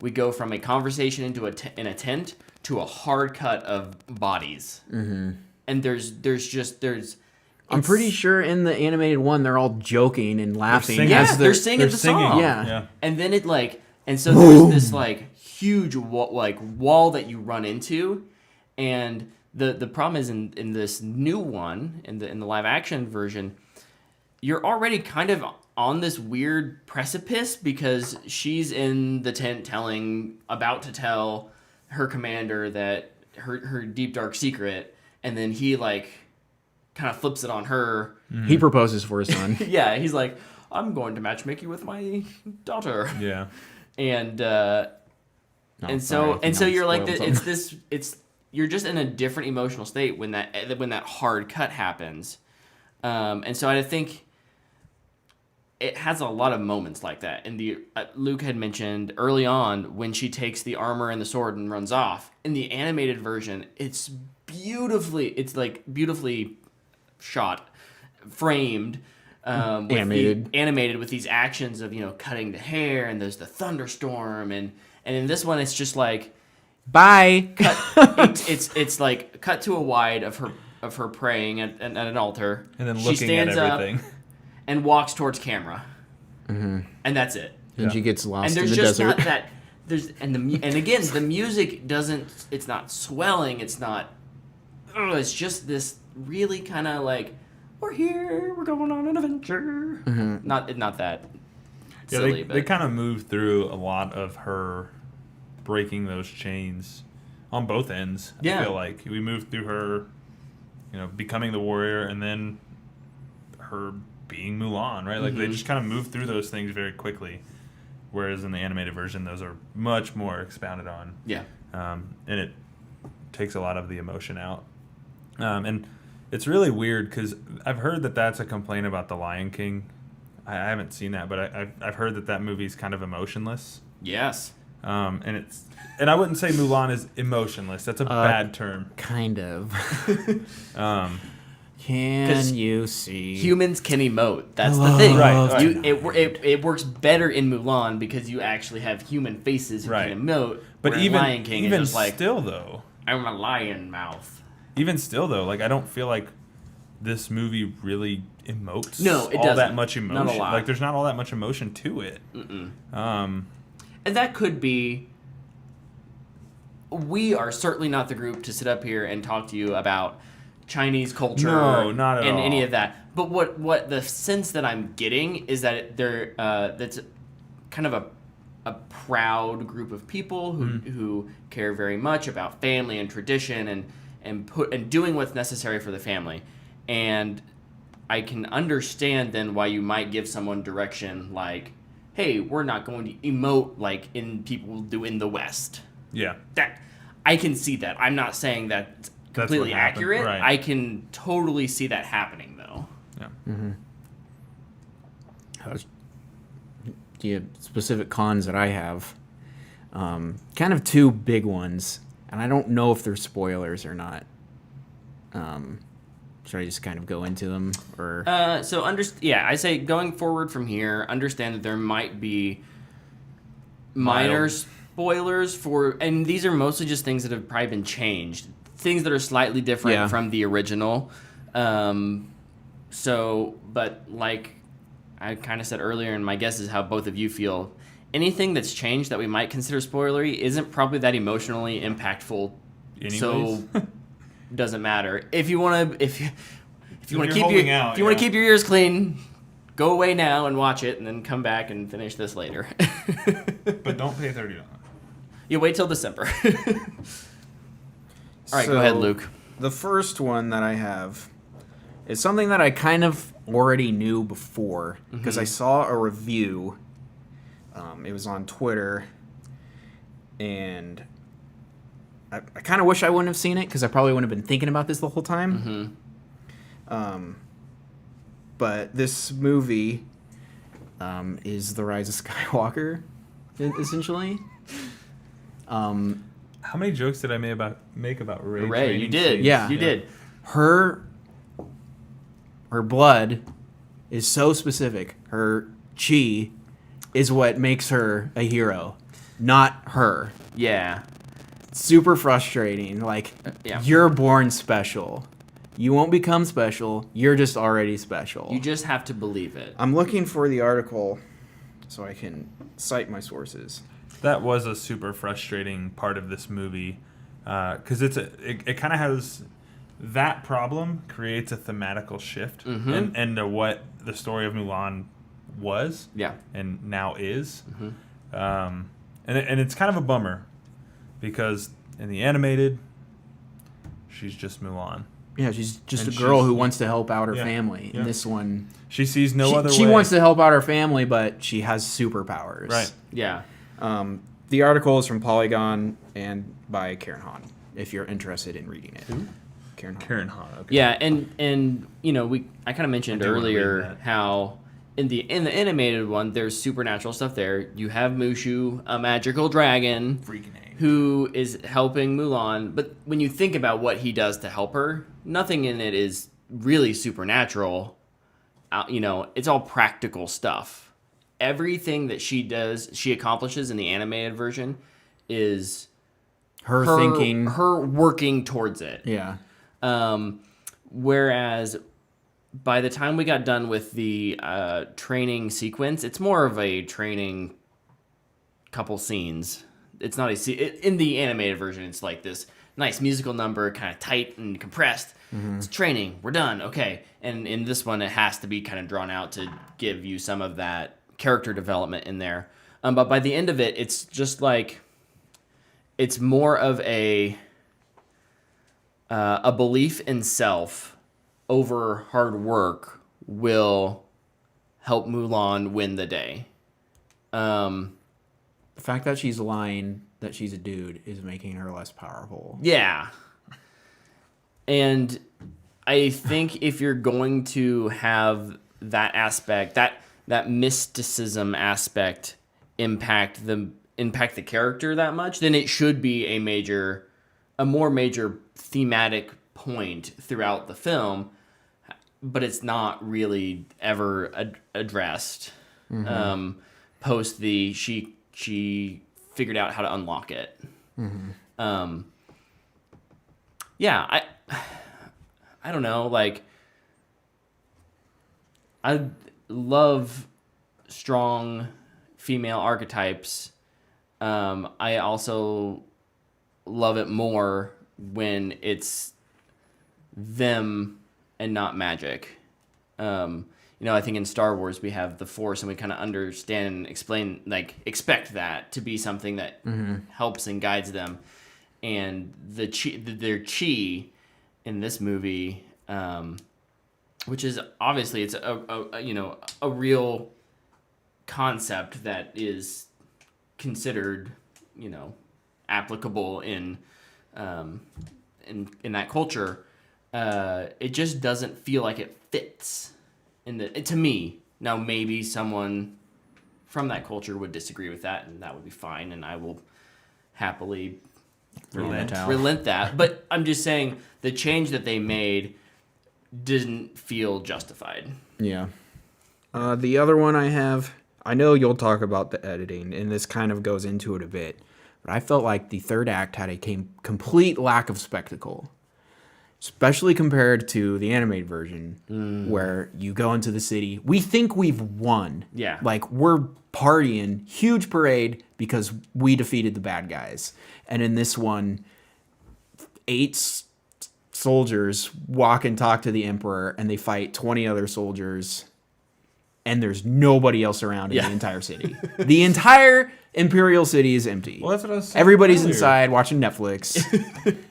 we go from a conversation into in a tent to a hard cut of bodies. Mm-hmm. And there's I'm pretty sure in the animated one they're all joking and laughing. They're singing the song. Yeah. And then so there's this huge wall that you run into, and the problem is in this new one, in the live action version, you're already kind of on this weird precipice because she's in the tent about to tell her commander that her deep dark secret, and then he kind of flips it on her. Mm-hmm. He proposes for his son. Yeah, he's like, I'm going to matchmake you with my daughter. Yeah. And so you're like, you're just in a different emotional state when that hard cut happens. And so I think it has a lot of moments like that. And Luke had mentioned early on when she takes the armor and the sword and runs off. In the animated version, it's beautifully shot, framed, animated with these actions of cutting the hair, and there's the thunderstorm, and in this one it's just like bye. It's like cut to a wide of her praying at an altar, and then looking at everything. And walks towards camera, and that's it. And she gets lost and in the there's just desert. not that. And again, the music doesn't. It's not swelling. It's not. It's just this really kind of we're here. We're going on an adventure. Mm-hmm. Not that. Yeah, silly, they kind of move through a lot of her breaking those chains on both ends. Yeah. I feel like we moved through her, becoming the warrior, and then her being Mulan, right? Like, they just kind of move through those things very quickly, whereas in the animated version, those are much more expounded on. Yeah. And it takes a lot of the emotion out. And it's really weird because I've heard that that's a complaint about The Lion King. I haven't seen that, but I've heard that movie's kind of emotionless. Yes. And I wouldn't say Mulan is emotionless. That's a bad term. Kind of. Can you see? Humans can emote. That's the thing. Right. It works better in Mulan because you actually have human faces who can emote. But even Lion King even is just still, though. I'm a lion mouth. Even still, though, I don't feel like this movie really emotes No, it all doesn't. that much emotion. Not a lot. There's not all that much emotion to it. And that could be... We are certainly not the group to sit up here and talk to you about Chinese culture. No, not at and all. any of that. But what the sense that I'm getting is that that's kind of a proud group of people who care very much about family and tradition and doing what's necessary for the family. And I can understand then why you might give someone direction like, hey, we're not going to emote like people do in the West. Yeah. That I can see that. I'm not saying that's completely what happened. accurate. Right. I can totally see that happening though. Yeah. The specific cons that I have, kind of two big ones, and I don't know if they're spoilers or not. Should I just kind of go into them, or? I say going forward from here, understand that there might be minor spoilers and these are mostly just things that have probably been changed, things that are slightly different from the original. But like I kind of said earlier, and my guess is how both of you feel, anything that's changed that we might consider spoilery isn't probably that emotionally impactful. Anyways. So doesn't matter. If you want to keep your ears clean, go away now and watch it, and then come back and finish this later. But don't pay $30. You wait till December. All right, So, go ahead, Luke. The first one that I have is something that I kind of already knew before because I saw a review. It was on Twitter, and I kind of wish I wouldn't have seen it because I probably wouldn't have been thinking about this the whole time. but this movie is The Rise of Skywalker, essentially. How many jokes did I make about Rey? Ray, training you did. scenes? Yeah, you did. Her blood is so specific. Her chi is what makes her a hero, not her. Yeah. Super frustrating. Like, Yeah. you're born special. You won't become special. You're just already special. You just have to believe it. I'm looking for the article so I can cite my sources. That was a super frustrating part of this movie because it kind of has that problem creates a thematical shift into what the story of Mulan was and now is. And it's kind of a bummer because in the animated, she's just Mulan. Yeah, she's just And a girl she's- who wants to help out her Yeah, family. yeah. In this one, She sees no other way. she wants to help out her family, but she has superpowers. Right. Yeah. The article is from Polygon and by Karen Hahn, if you're interested in reading it. Karen Hahn. Karen Hahn. Okay. Yeah, and you know, I kind of mentioned I do wanna read earlier that. how in the animated one there's supernatural stuff there. You have Mushu, a magical dragon, Freaking A. who is helping Mulan, but when you think about what he does to help her, nothing in it is really supernatural. You know, it's all practical stuff. Everything that she does, she accomplishes in the animated version is Her her thinking. her working towards it. Yeah. Whereas by the time we got done with the training sequence, it's more of a training couple scenes. It's not in the animated version. It's like this nice musical number, kind of tight and compressed. It's training. We're done. Okay. And in this one, it has to be kind of drawn out to give you some of that character development in there. But by the end of it, it's just like it's more of a belief in self over hard work will help Mulan win the day. The fact that she's lying that she's a dude is making her less powerful. Yeah. And I think if you're going to have that aspect, that mysticism aspect impact the character that much, then it should be a more major thematic point throughout the film, but it's not really ever addressed. Post the she figured out how to unlock it. Yeah, I don't know, like I love strong female archetypes. I also love it more when it's them and not magic. You know, I think in Star Wars we have the Force, and we kind of understand and explain, like, expect that to be something that helps and guides them. And their chi in this movie, which is obviously it's a real concept that is considered, you know, applicable in that culture. It just doesn't feel like it fits to me. Now maybe someone from that culture would disagree with that, and that would be fine, and I will happily relent that. But I'm just saying the change that they made didn't feel justified. Yeah. The other one I have, I know you'll talk about the editing, and this kind of goes into it a bit, but I felt like the third act had a complete lack of spectacle, especially compared to the animated version, where you go into the city. We think we've won. Yeah. Like, we're partying, huge parade, because we defeated the bad guys. And in this one, 8 soldiers walk and talk to the Emperor, and they fight 20 other soldiers, and there's nobody else around in the entire city. The entire Imperial City is empty. Well, that's what I was saying Everybody's earlier. inside watching Netflix.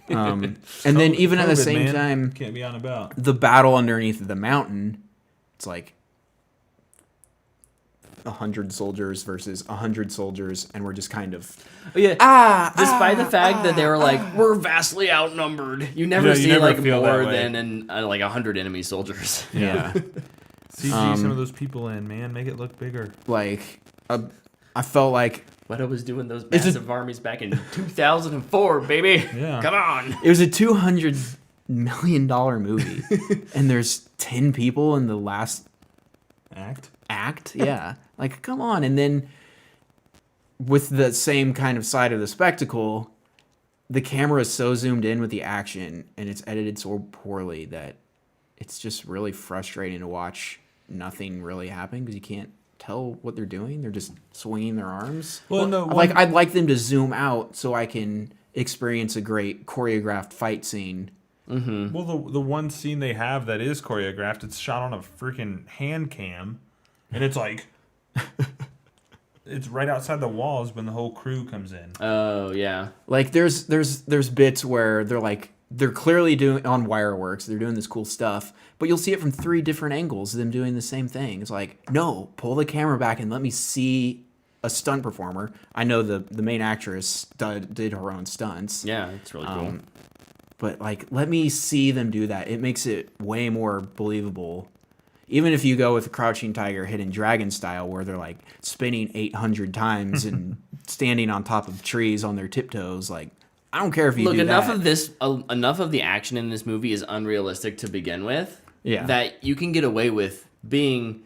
And then even at the COVID, same man. time, Can't be on about. the battle underneath the mountain, it's like 100 soldiers versus 100 soldiers, and we're just kind of Despite the fact that they were like, we're vastly outnumbered. You never see never like feel more that way. than like 100 enemy soldiers. yeah. CG some of those people in, man. Make it look bigger. Like, I felt like What I was doing those massive armies back in 2004, baby. Yeah. Come on. it was a $200 million movie, and there's 10 people in the last act. Yeah, like come on. And then with the same kind of side of the spectacle, the camera is so zoomed in with the action, and it's edited so poorly that it's just really frustrating to watch nothing really happen because you can't tell what they're doing. They're just swinging their arms. Well, no, I'd like them to zoom out so I can experience a great choreographed fight scene. Mm-hmm. Well, the one scene they have that is choreographed, it's shot on a freaking hand cam, and it's like it's right outside the walls when the whole crew comes in. Oh, yeah. Like there's bits where they're clearly doing on Wireworks, they're doing this cool stuff, but you'll see it from 3 different angles, them doing the same thing. It's like, no, pull the camera back and let me see a stunt performer. I know the main actress did her own stunts. Yeah, it's really cool. But like, let me see them do that. It makes it way more believable. Even if you go with Crouching Tiger, Hidden Dragon style, where they're like spinning 800 times and standing on top of trees on their tiptoes, like I don't care if you Look, do enough that. of this, enough of the action in this movie is unrealistic to begin with. Yeah. That you can get away with being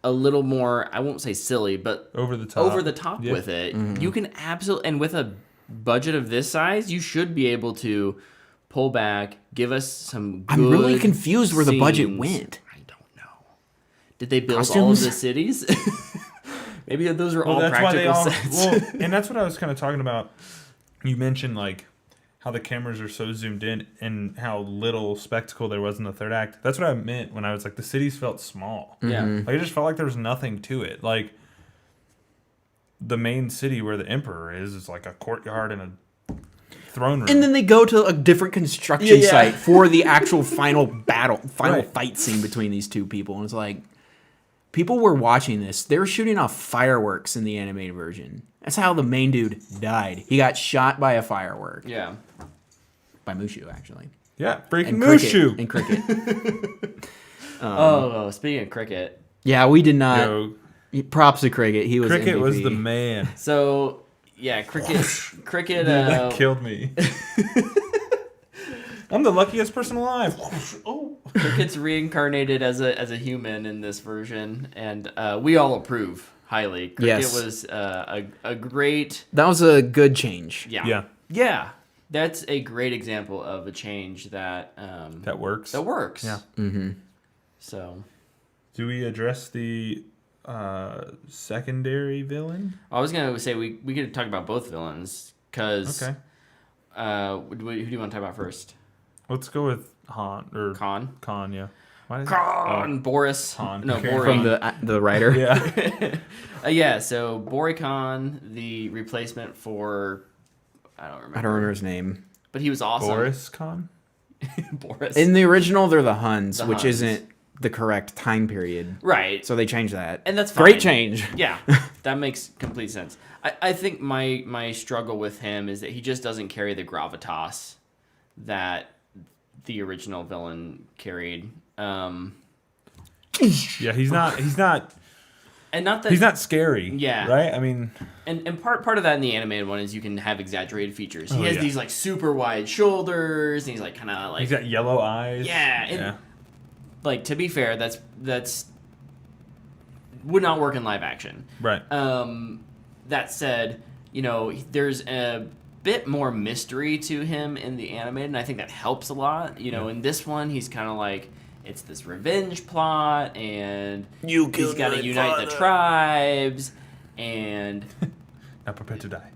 a little more, I won't say silly, but Over the top. Yeah. with it. You can absolutely, and with a budget of this size, you should be able to pull back, give us some good I'm really confused where the budget scenes. went. I don't know. Did they build all of Costumes? the cities? Maybe those are Well, all that's why they practical all. sets. Well, and that's what I was kind of talking about. You mentioned like how the cameras are so zoomed in and how little spectacle there was in the third act. That's what I meant when I was like the cities felt small. Yeah. Like it just felt like there was nothing to it. Like the main city where the emperor is like a courtyard and a throne room. And then they go to a different construction Yeah. site for the actual final Right. fight scene between these two people. And it's like, people were watching this. They were shooting off fireworks in the animated version. That's how the main dude died. He got shot by a firework. Yeah. By Mushu, actually. yeah, freaking And Mushu. And Cricket. Speaking of cricket. Yeah, we did not. Yo, Props to Cricket. He was Cricket MVP. was the man. So, yeah, cricket. cricket. That killed me. I'm the luckiest person alive. Oh. Cricket's reincarnated as a human in this version, and we all approve highly. Cricket Yes. was a great. That was a good change. Yeah. Yeah, That's a great example of a change that that works. that works. Yeah. Mm-hmm. So Do we address the secondary villain? I was gonna say we could talk about both villains because Okay. who do you want to talk about first? Let's go with Han or Khan. Khan, yeah. Why is Khan. Boris. Han. No, Okay. Bori. From the writer. Yeah. Yeah. So Bori Khan, the replacement for I don't remember. I don't remember his name. But he was awesome. Boris Khan? Boris. In the original, they're the Huns, The which Huns. isn't the correct time period. Right. So they changed that. And that's fine. Great change. Yeah, that makes complete sense. I think my struggle with him is that he just doesn't carry the gravitas that the original villain carried. Yeah, he's not And not that he's not scary. Yeah. Right? I mean, and part of that in the animated one is you can have exaggerated features. He Oh, has yeah. these like super wide shoulders, and he's like kind of like he's got yellow eyes. Yeah, and- Yeah. like to be fair, that's would not work in live action. Right. That said, you know, there's a bit more mystery to him in the animated, and I think that helps a lot. You know, in this one, he's kind of like, it's this revenge plot, and he's got to unite the tribes, and Not prepared to die.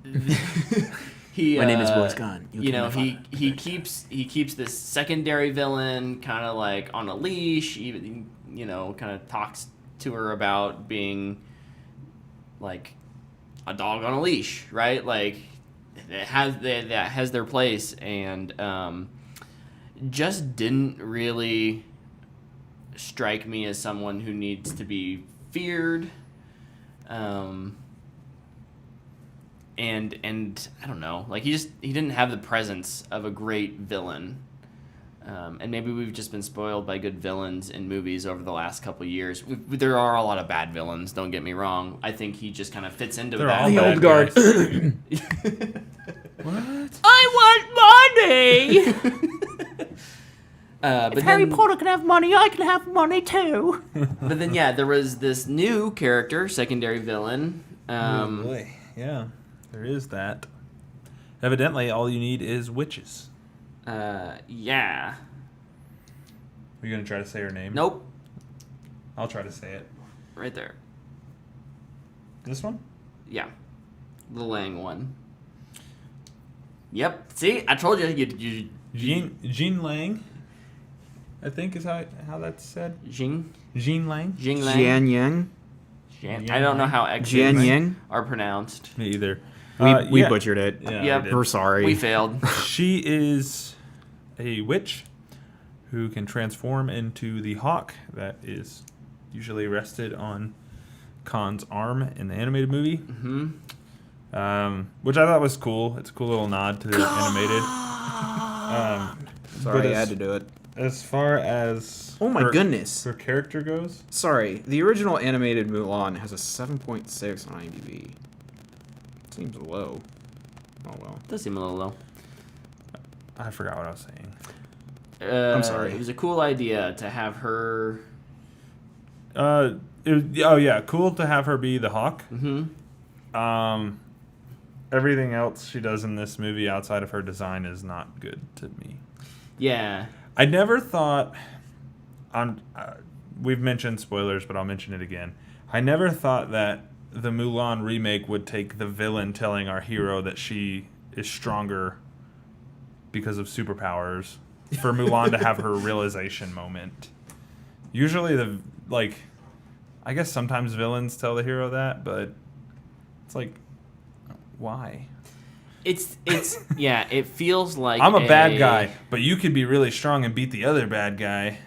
he. My name is Boris Khan. You know, he keeps this secondary villain kind of like on a leash. Even kind of talks to her about being like a dog on a leash, right? Like that has their place, and just didn't really strike me as someone who needs to be feared. And I don't know, like he didn't have the presence of a great villain. And maybe we've just been spoiled by good villains in movies over the last couple of years. There are a lot of bad villains, don't get me wrong. I think he just kind of fits into They're that. all The bad old guard. guys. What? I want money! But If Harry then, Potter can have money, I can have money too. but then, yeah, there was this new character, secondary villain. Oh, boy. Yeah, there is that. Evidently, all you need is witches. Yeah. Are you going to try to say her name? Nope. I'll try to say it. Right there. This one? Yeah. The Lang one. Yep. See? I told you. Jean Lang, I think is how that's said. Jing Lang? Lang. Jian Yang. I don't know how Jian X's Yang. are pronounced. Me either. We Yeah. butchered it. Yeah, Yep. we did. We're sorry. We failed. She is a witch who can transform into the hawk that is usually rested on Khan's arm in the animated movie. Mm-hmm. Which I thought was cool. It's a cool little nod to the animated. Sorry, but I had to do it. As far as Oh my goodness. her character goes, Sorry, the original animated Mulan has a 7.6 on IMDb. Seems low. Oh well. Does seem a little low. I forgot what I was saying. I'm sorry. It was a cool idea to have her. Oh yeah, cool to have her be the hawk. Mm-hmm. Everything else she does in this movie outside of her design is not good to me. Yeah. I never thought. We've mentioned spoilers, but I'll mention it again. I never thought that the Mulan remake would take the villain telling our hero that she is stronger because of superpowers for Mulan to have her realization moment. Usually I guess sometimes villains tell the hero that, but it's like, why? It's yeah. It feels like I'm a bad guy, but you could be really strong and beat the other bad guy.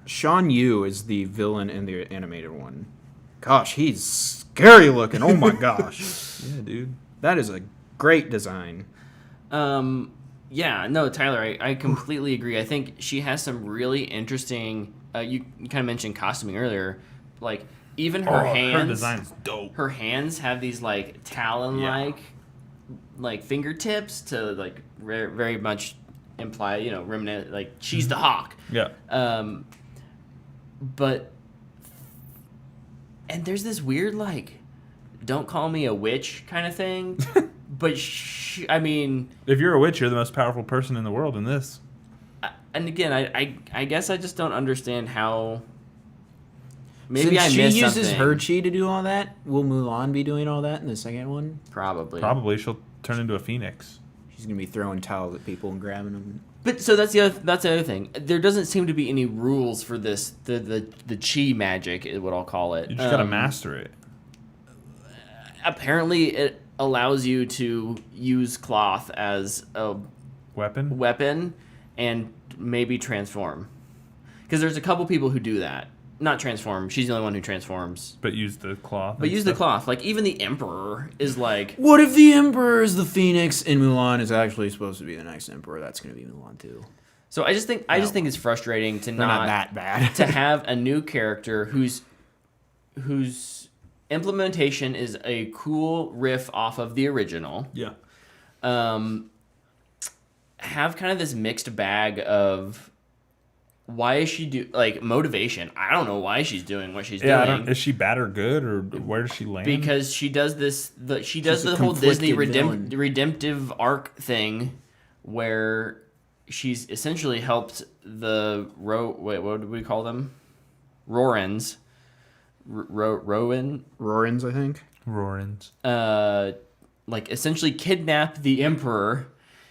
Shan Yu is the villain in the animated one. Gosh, he's scary looking. Oh my gosh. Yeah, dude. That is a great design. Yeah. No, Tyler, I completely agree. I think she has some really interesting. You kind of mentioned costuming earlier, like even her hands. Her design's dope. Her hands have these like talon-like, like fingertips to like very much imply, remnant like she's the hawk. Yeah. But and there's this weird like, don't call me a witch kind of thing. But I mean, If you're a witch, you're the most powerful person in the world in this. and again, I guess I just don't understand how. Maybe Since I she missed uses something. her chi to do all that, will Mulan be doing all that in the second one? Probably. Probably she'll turn into a phoenix. She's gonna be throwing towels at people and grabbing them. But so that's the other thing. There doesn't seem to be any rules for this. The chi magic is what I'll call it. You just gotta master it. Apparently, it allows you to use cloth as a Weapon? weapon and maybe transform. Because there's a couple people who do that. Not transform. She's the only one who transforms. But use the cloth. But and use the stuff. cloth. Like even the emperor is like. What if the Emperor is the Phoenix and Mulan is actually supposed to be the next Emperor? That's gonna be Mulan too. So I just think it's frustrating to They're not that bad. to have a new character whose implementation is a cool riff off of the original. Yeah. Have kind of this mixed bag of why is she motivation. I don't know why she's doing what she's doing. Is she bad or good, or where does she land? Because she does this. She does She's a the whole Disney conflicted villain. redemptive arc thing, where she's essentially helped the what do we call them? Rorans. Rowan. Rorans, I think. Rorans. Like essentially kidnap the emperor.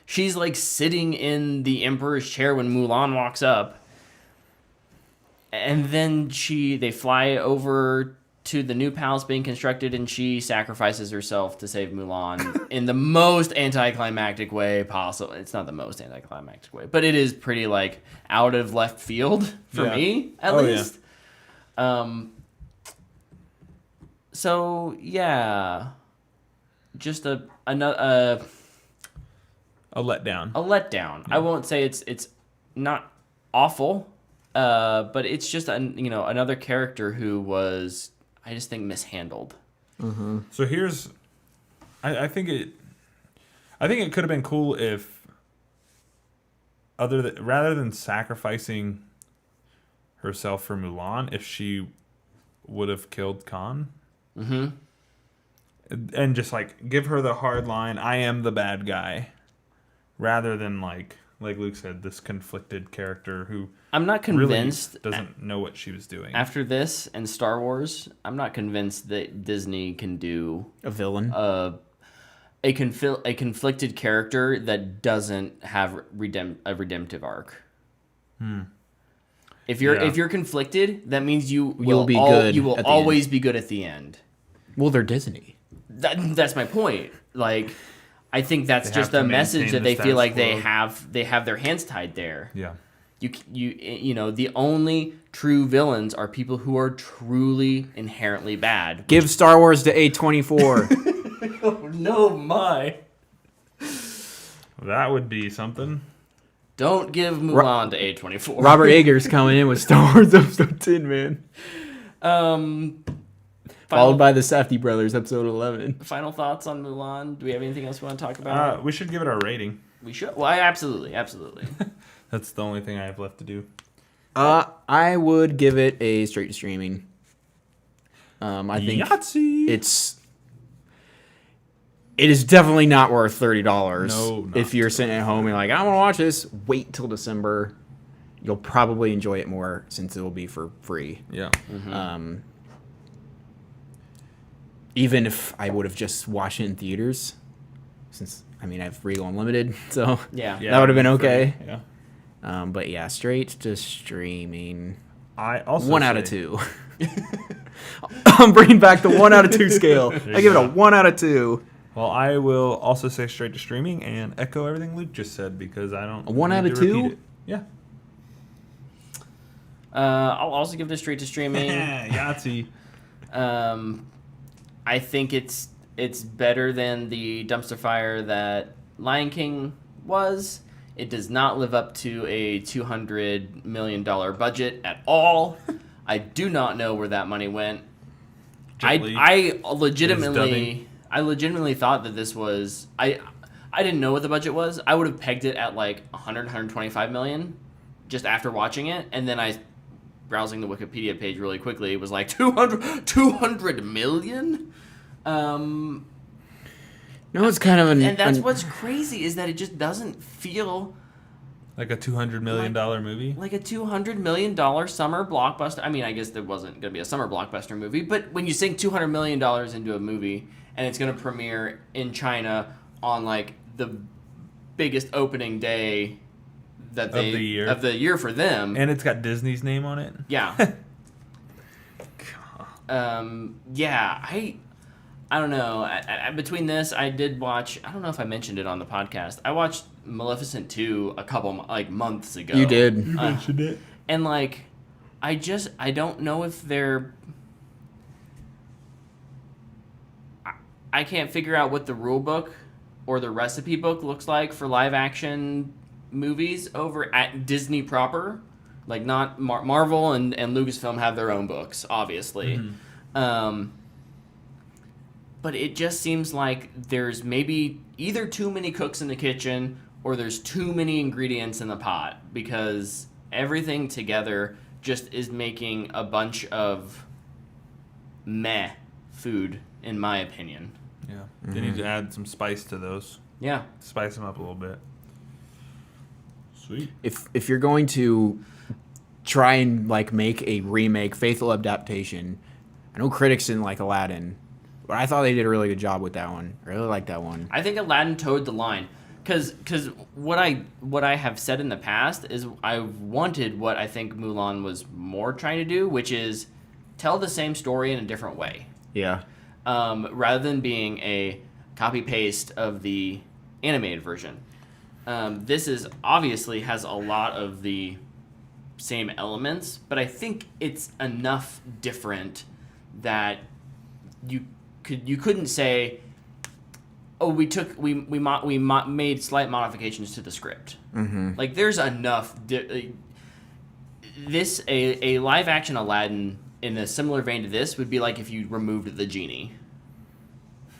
She's like sitting in the emperor's chair when Mulan walks up. And then they fly over to the new palace being constructed, and she sacrifices herself to save Mulan in the most anticlimactic way possible. It's not the most anticlimactic way, but it is pretty like out of left field for me, at least. So yeah, just a A letdown. letdown. I won't say it's not awful, but it's just another character who was, I just think, mishandled. So here's, I think it could have been cool if rather than sacrificing herself for Mulan, if she would have killed Khan. Mm-hmm. And just like give her the hard line, I am the bad guy, rather than like Luke said, this conflicted character who I'm not convinced really doesn't know what she was doing. After this and Star Wars, I'm not convinced that Disney can do A villain. a conflicted character that doesn't have a redemptive arc. If you're conflicted, that means you'll be good. You will at the always end. be good at the end. Well, they're Disney. That's my point. Like, I think that's They just have a to message maintain that the they feel status like quo. they have their hands tied there. Yeah. The only true villains are people who are truly inherently bad. Give Star Wars to A24. Oh, no, my. That would be something. Don't give Mulan to A24. Robert Eggers coming in with Star Wars Episode 10, man. Followed by the Safdie Brothers, Episode 11. Final thoughts on Mulan? Do we have anything else we want to talk about? We should give it our rating. We should. Well, absolutely. That's the only thing I have left to do. I would give it a straight to streaming. I think Yahtzee! it is definitely not worth $30. No, not if you're sitting at home and like, I want to watch this, wait till December. You'll probably enjoy it more since it will be for free. Yeah. Even if I would have just watched it in theaters, since I have Regal Unlimited, so Yeah. that would have been okay. Yeah. But yeah, straight to streaming. I also 1 out of 2. I'm bringing back the 1 out of 2 scale. I give it a 1 out of 2. Well, I will also say straight to streaming and echo everything Luke just said because I don't. A 1 need out of to 2? repeat it. Yeah. I'll also give it a straight to streaming. Yahtzee. I think it's better than the dumpster fire that Lion King was. It does not live up to a $200 million budget at all. I do not know where that money went. I legitimately thought that this was I didn't know what the budget was. I would have pegged it at like 125 million just after watching it, and then I browsing the Wikipedia page really quickly, it was like 200 million. No, it's kind of And that's what's crazy is that it just doesn't feel Like a $200 million movie? like a $200 million summer blockbuster. I mean, I guess there wasn't going to be a summer blockbuster movie, but when you sink $200 million into a movie and it's going to premiere in China on like the biggest opening day that Of the year. of the year for them. And it's got Disney's name on it? Yeah. I don't know. Between this, I did watch. I don't know if I mentioned it on the podcast. I watched Maleficent 2 a couple months ago. You did. You mentioned it. And like, I don't know if they're. I can't figure out what the rule book or the recipe book looks like for live action movies over at Disney proper. Like, not Marvel and Lucasfilm have their own books, obviously. Mm-hmm. But it just seems like there's maybe either too many cooks in the kitchen or there's too many ingredients in the pot, because everything together just is making a bunch of meh food, in my opinion. Yeah. They need to add some spice to those. Yeah. Spice them up a little bit. Sweet. If you're going to try and like make a remake, faithful adaptation, I know critics didn't like Aladdin, but I thought they did a really good job with that one. I really like that one. I think Aladdin towed the line. Because what I have said in the past is I've wanted what I think Mulan was more trying to do, which is tell the same story in a different way. Yeah. Rather than being a copy-paste of the animated version. This is obviously has a lot of the same elements, but I think it's enough different that you couldn't say, oh, we made slight modifications to the script. Mm-hmm. Like, there's enough. a live action Aladdin in a similar vein to this would be like if you removed the genie.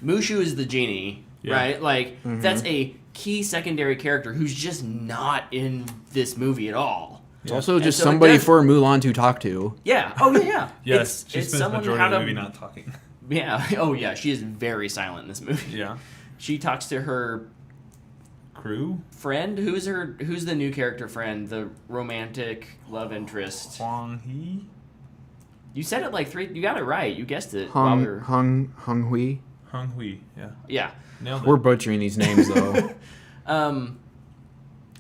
Mushu is the genie, right? Like that's a key secondary character who's just not in this movie at all. It's also just so it somebody does- for Mulan to talk to. Yeah. Oh yeah. Yes, she it's spends the someone majority how of the to. movie not talking. Yeah. Oh yeah. She is very silent in this movie. Yeah. She talks to her Crew? friend. Who's the new character friend? The romantic love interest. Huang He? You said it like 3. You got it right. You guessed it. while we were- Hung Hui. Hung Hui, yeah. Yeah. Nailed it. We're butchering these names though.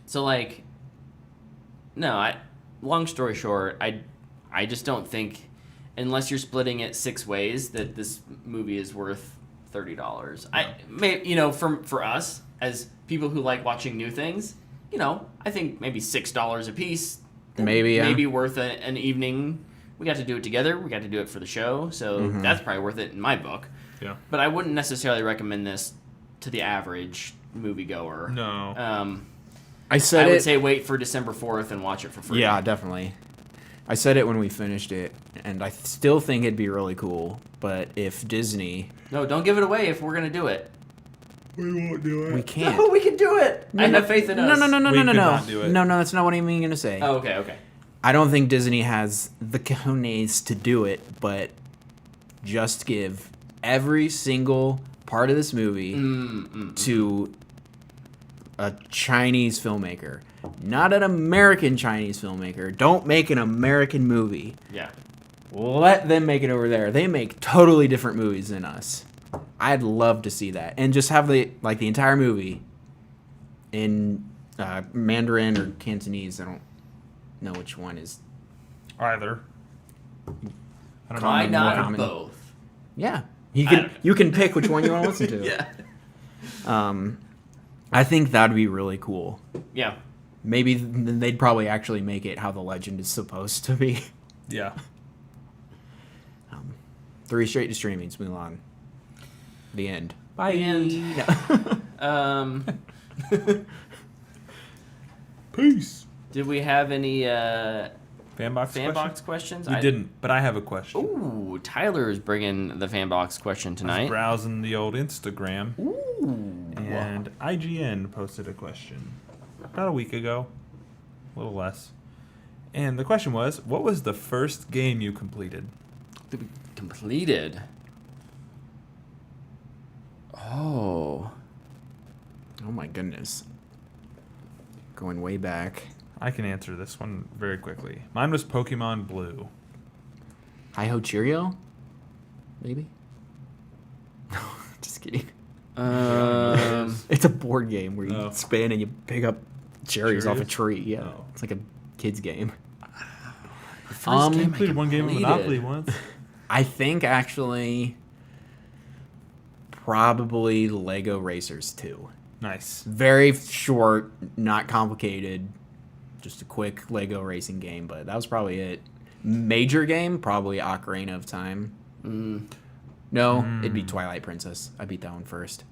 So like, no. Long story short, I just don't think, unless you're splitting it 6 ways, that this movie is worth $30. For us as people who like watching new things, I think maybe $6 a piece. Maybe worth an evening. We got to do it together. We got to do it for the show, so that's probably worth it in my book. Yeah. But I wouldn't necessarily recommend this to the average moviegoer. No. I said I would it. say wait for December 4th and watch it for free. Yeah, definitely. I said it when we finished it, and I still think it'd be really cool. But if Disney, No, don't give it away if we're gonna do it. We won't do it. we can't. No, we can do it. I have faith in us. No, We could not do it. No, that's not what I'm even gonna say. Oh, okay. I don't think Disney has the cojones to do it, but just give every single part of this movie to a Chinese filmmaker, not an American Chinese filmmaker. Don't make an American movie. Yeah. Let them make it over there. They make totally different movies than us. I'd love to see that, and just have the entire movie in Mandarin or Cantonese. I don't know which one is. Either. I don't know. Why more not common. both? Yeah, don't you can pick which one you want to listen to. Yeah. I think that'd be really cool. Yeah. Maybe they'd probably actually make it how the legend is supposed to be. Yeah. 3 straight to streamings, Mulan. The end. Bye. And Peace. did we have any Fanbox questions? We didn't, but I have a question. Ooh, Tyler's bringing the Fanbox question I was tonight. browsing the old Instagram, Ooh. and IGN posted a question about a week ago, a little less. And the question was, what was the first game you completed? Completed. Oh. Oh my goodness. Going way back. I can answer this one very quickly. Mine was Pokemon Blue. Hi Ho Cheerio? Maybe? No, just kidding. It's a board game where you Oh. spin and you pick up cherries off a Cheerios? tree. Yeah, Oh. it's like a kid's game. First Um, game I Completed one game of completed. Monopoly once. I think actually probably Lego Racers 2. Nice. Very short, not complicated, just a quick Lego racing game, but that was probably it. Major game, probably Ocarina of Time. No, it'd be Twilight Princess. I beat that one first.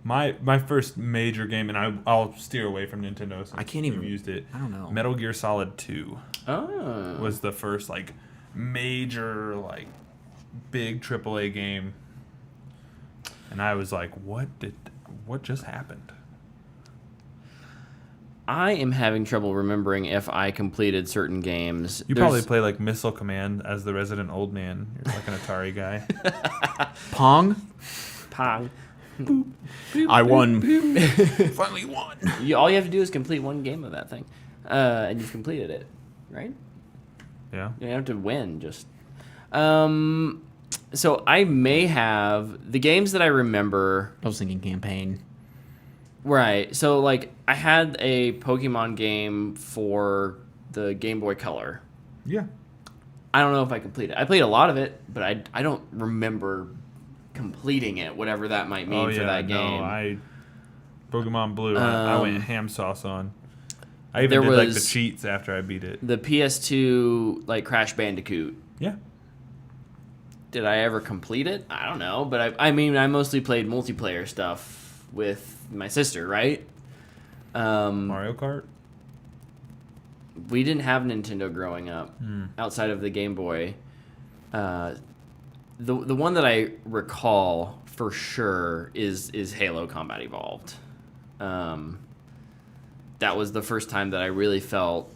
My first major game, and I'll steer away from Nintendo since I can't even- we've used it. I don't know. Metal Gear Solid 2 Oh. was the first major big AAA game, and I was like, what just happened? I am having trouble remembering if I completed certain games. You probably play Missile Command as the resident old man. You're like an Atari guy. Pong? Pong. I won. Finally won. All you have to do is complete one game of that thing, and you've completed it, right? Yeah. You don't have to win. Just. So I may have the games that I remember. I was thinking campaign. Right. So I had a Pokemon game for the Game Boy Color. Yeah. I don't know if I completed it. I played a lot of it, but I don't remember completing it, whatever that might mean for that game. No, Pokemon Blue, I went ham sauce on. I even There did the was- cheats after I beat it. The PS2 Crash Bandicoot. Yeah. Did I ever complete it? I don't know, but I mostly played multiplayer stuff with my sister, right? Mario Kart. we didn't have Nintendo growing up outside of the Game Boy. The one that I recall for sure is Halo Combat Evolved. That was the first time that I really felt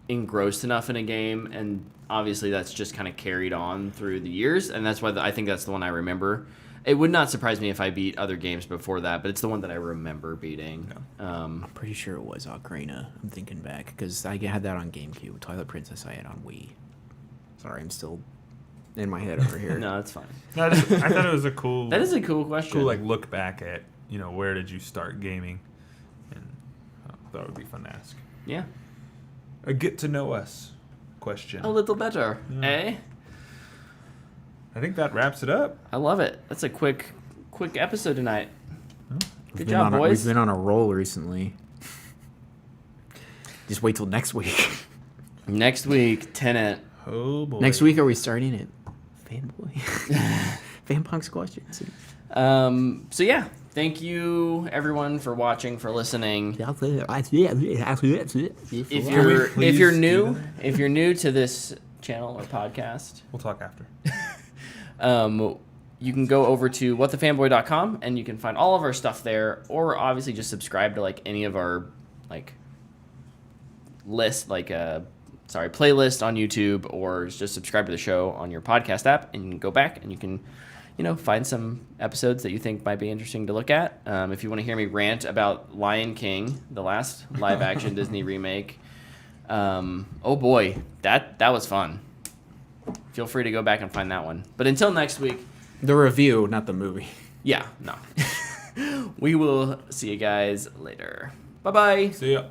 engrossed enough in a game, and obviously that's just kind of carried on through the years, and that's why I think that's the one I remember. It would not surprise me if I beat other games before that, but it's the one that I remember beating. I'm pretty sure it was Ocarina. I'm thinking back because I had that on GameCube. Twilight Princess I had on Wii. Sorry, I'm still in my head over here. No, that's fine. No, I thought it was a cool. That is a cool question. Cool, like look back at where did you start gaming, and that would be fun to ask. Yeah. A get to know us question. A little better, eh? I think that wraps it up. I love it. That's a quick episode tonight. Good We've job, been boys. We've been on a roll recently. Just wait till next week. Next week, Tenet. Oh boy. Next week, are we starting it? Fanboy? Fanpunks questions. So yeah, thank you everyone for watching, for listening. If If you're new to this channel or podcast, We'll talk after. you can go over to whatthefanboy.com and you can find all of our stuff there, or obviously just subscribe to like any of our playlist on YouTube, or just subscribe to the show on your podcast app, and you can go back and you can find some episodes that you think might be interesting to look at. If you want to hear me rant about Lion King, the last live action Disney remake, oh boy, that was fun. Feel free to go back and find that one. But until next week, The review, not the movie. yeah, no. We will see you guys later. Bye-bye. See ya.